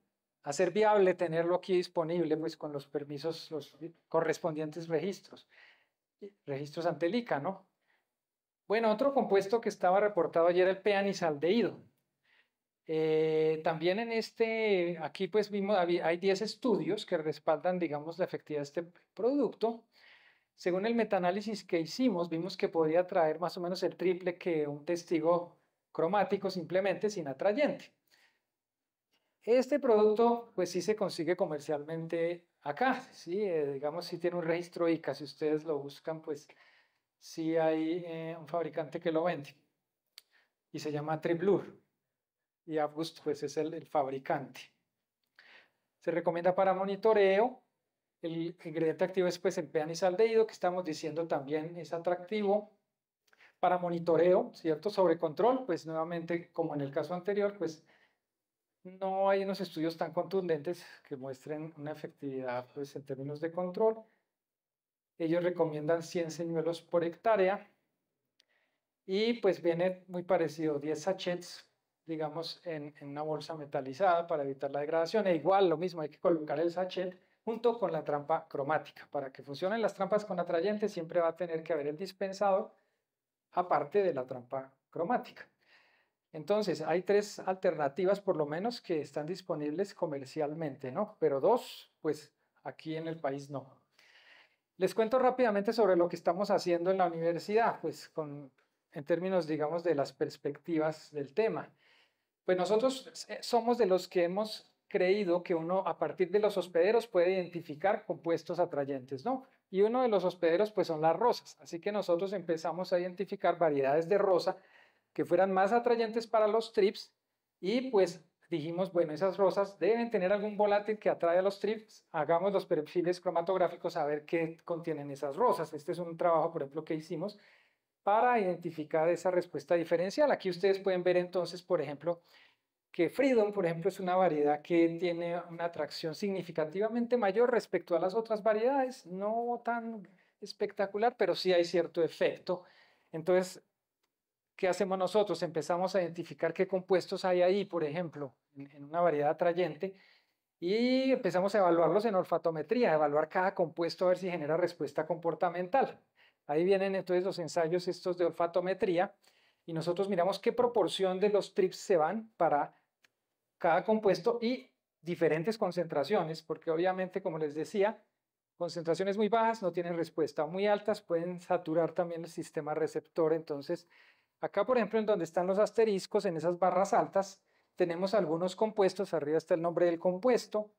hacer viable tenerlo aquí disponible pues con los permisos, los correspondientes registros ante el ICA, ¿no? Bueno, otro compuesto que estaba reportado ayer, el peanisaldehído. También en aquí pues vimos, hay 10 estudios que respaldan, digamos, la efectividad de este producto. Según el metaanálisis que hicimos, vimos que podría traer más o menos el triple que un testigo cromático simplemente sin atrayente. Este producto, pues sí se consigue comercialmente acá, ¿sí? Digamos, si tiene un registro ICA, si ustedes lo buscan, pues sí hay un fabricante que lo vende y se llama Triblur y August, pues es el fabricante. Se recomienda para monitoreo. El ingrediente activo es pues el peanisaldehído, que estamos diciendo también es atractivo para monitoreo, ¿cierto? Sobre control, pues nuevamente, como en el caso anterior, pues no hay unos estudios tan contundentes que muestren una efectividad pues en términos de control. Ellos recomiendan 100 señuelos por hectárea y pues viene muy parecido, 10 sachets, digamos, en una bolsa metalizada para evitar la degradación. E igual, lo mismo, hay que colocar el sachet junto con la trampa cromática. Para que funcionen las trampas con atrayentes siempre va a tener que haber el dispensador aparte de la trampa cromática. Entonces, hay 3 alternativas por lo menos que están disponibles comercialmente, ¿no? Pero 2, pues aquí en el país no. Les cuento rápidamente sobre lo que estamos haciendo en la universidad, pues en términos, digamos, de las perspectivas del tema. Pues nosotros somos de los que hemos creído que uno a partir de los hospederos puede identificar compuestos atrayentes, ¿no? Y uno de los hospederos pues son las rosas, así que nosotros empezamos a identificar variedades de rosa que fueran más atrayentes para los trips y pues dijimos, bueno, esas rosas deben tener algún volátil que atrae a los trips, hagamos los perfiles cromatográficos a ver qué contienen esas rosas. Este es un trabajo, por ejemplo, que hicimos para identificar esa respuesta diferencial. Aquí ustedes pueden ver entonces, por ejemplo, que Freedom, por ejemplo, es una variedad que tiene una atracción significativamente mayor respecto a las otras variedades, no tan espectacular, pero sí hay cierto efecto. Entonces, ¿qué hacemos nosotros? Empezamos a identificar qué compuestos hay ahí, por ejemplo, en una variedad atrayente, y empezamos a evaluarlos en olfatometría, evaluar cada compuesto a ver si genera respuesta comportamental. Ahí vienen entonces los ensayos estos de olfatometría, y nosotros miramos qué proporción de los trips se van para cada compuesto y diferentes concentraciones, porque obviamente, como les decía, concentraciones muy bajas no tienen respuesta, muy altas pueden saturar también el sistema receptor. Entonces, acá, por ejemplo, en donde están los asteriscos, en esas barras altas, tenemos algunos compuestos, arriba está el nombre del compuesto,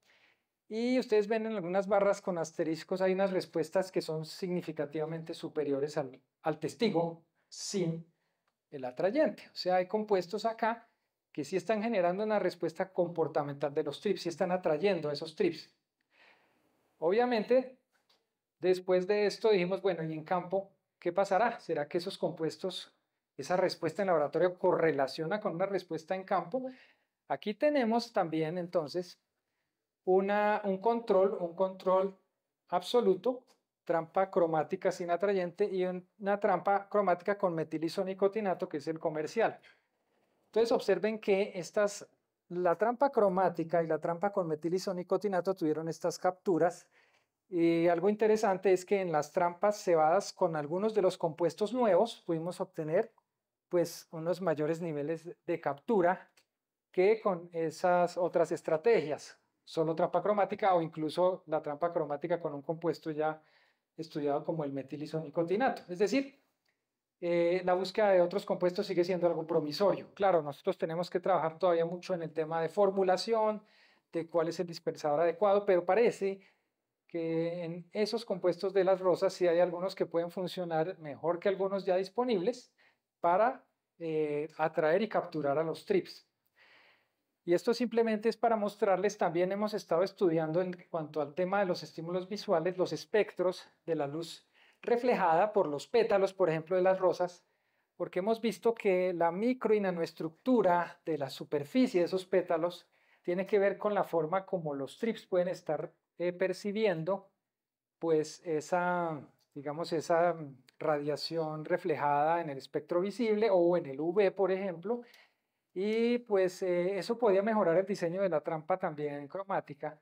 y ustedes ven en algunas barras con asteriscos hay unas respuestas que son significativamente superiores al testigo sin el atrayente. O sea, hay compuestos acá que sí están generando una respuesta comportamental de los trips, sí están atrayendo a esos trips. Obviamente, después de esto dijimos, bueno, y en campo, ¿qué pasará? ¿Será que esos compuestos, esa respuesta en laboratorio correlaciona con una respuesta en campo? Aquí tenemos también entonces un control absoluto, trampa cromática sin atrayente y una trampa cromática con metilisonicotinато, que es el comercial. Entonces observen que la trampa cromática y la trampa con metilisonicotinато tuvieron estas capturas. Y algo interesante es que en las trampas cebadas con algunos de los compuestos nuevos pudimos obtener pues unos mayores niveles de captura que con esas otras estrategias, solo trampa cromática o incluso la trampa cromática con un compuesto ya estudiado como el metilisonicotinато. Es decir, la búsqueda de otros compuestos sigue siendo algo promisorio. Claro, nosotros tenemos que trabajar todavía mucho en el tema de formulación, de cuál es el dispensador adecuado, pero parece que en esos compuestos de las rosas sí hay algunos que pueden funcionar mejor que algunos ya disponibles para atraer y capturar a los TRIPS. Y esto simplemente es para mostrarles, también hemos estado estudiando en cuanto al tema de los estímulos visuales, los espectros de la luz reflejada por los pétalos, por ejemplo, de las rosas, porque hemos visto que la micro y nanoestructura de la superficie de esos pétalos tiene que ver con la forma como los TRIPS pueden estar percibiendo pues esa, digamos, esa radiación reflejada en el espectro visible o en el UV, por ejemplo, y pues eso podía mejorar el diseño de la trampa también cromática,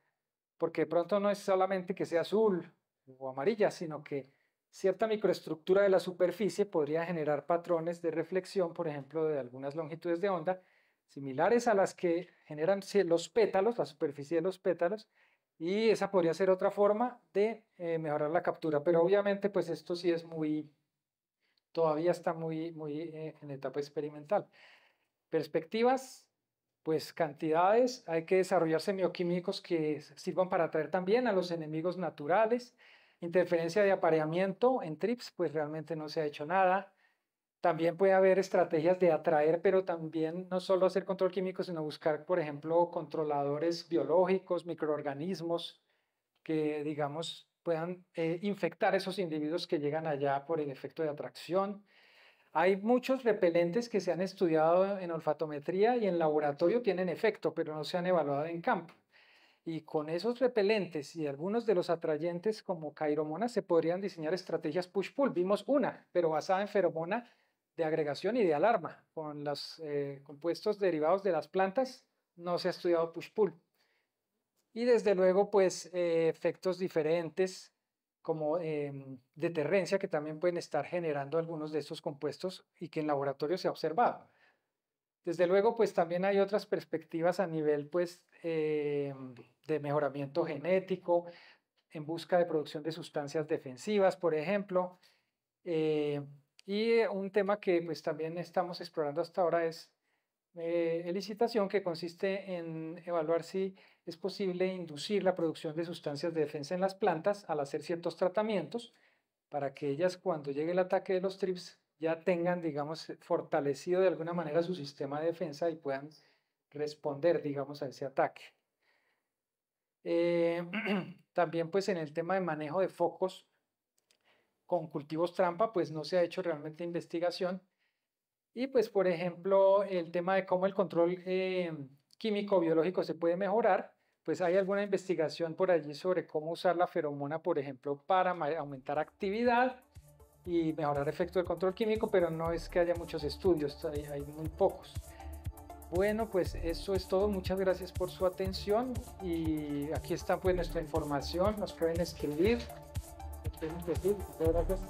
porque de pronto no es solamente que sea azul o amarilla, sino que cierta microestructura de la superficie podría generar patrones de reflexión, por ejemplo, de algunas longitudes de onda, similares a las que generan los pétalos, la superficie de los pétalos, y esa podría ser otra forma de mejorar la captura, pero obviamente pues esto sí es todavía está muy en etapa experimental. Perspectivas, pues cantidades, hay que desarrollar semioquímicos que sirvan para atraer también a los enemigos naturales. Interferencia de apareamiento en TRIPS, pues realmente no se ha hecho nada. También puede haber estrategias de atraer, pero también no solo hacer control químico, sino buscar, por ejemplo, controladores biológicos, microorganismos que, digamos, puedan infectar esos individuos que llegan allá por el efecto de atracción. Hay muchos repelentes que se han estudiado en olfatometría y en laboratorio tienen efecto, pero no se han evaluado en campo. Y con esos repelentes y algunos de los atrayentes como cairomonas se podrían diseñar estrategias push-pull. Vimos una, pero basada en feromona de agregación y de alarma. Con los compuestos derivados de las plantas no se ha estudiado push-pull. Y desde luego, pues, efectos diferentes como deterrencia que también pueden estar generando algunos de estos compuestos y que en laboratorio se ha observado. Desde luego, pues también hay otras perspectivas a nivel pues, de mejoramiento genético, en busca de producción de sustancias defensivas, por ejemplo. Y un tema que pues, también estamos explorando hasta ahora es elicitación, que consiste en evaluar si es posible inducir la producción de sustancias de defensa en las plantas al hacer ciertos tratamientos para que ellas cuando llegue el ataque de los TRIPS ya tengan, digamos, fortalecido de alguna manera su sistema de defensa y puedan responder, digamos, a ese ataque. También pues en el tema de manejo de focos con cultivos trampa pues no se ha hecho realmente investigación. Y pues, por ejemplo, el tema de cómo el control químico biológico se puede mejorar, pues hay alguna investigación por allí sobre cómo usar la feromona, por ejemplo, para aumentar actividad y mejorar efecto del control químico, pero no es que haya muchos estudios, hay muy pocos. Bueno, pues eso es todo. Muchas gracias por su atención y aquí está pues nuestra información, nos pueden escribir. Muchas gracias.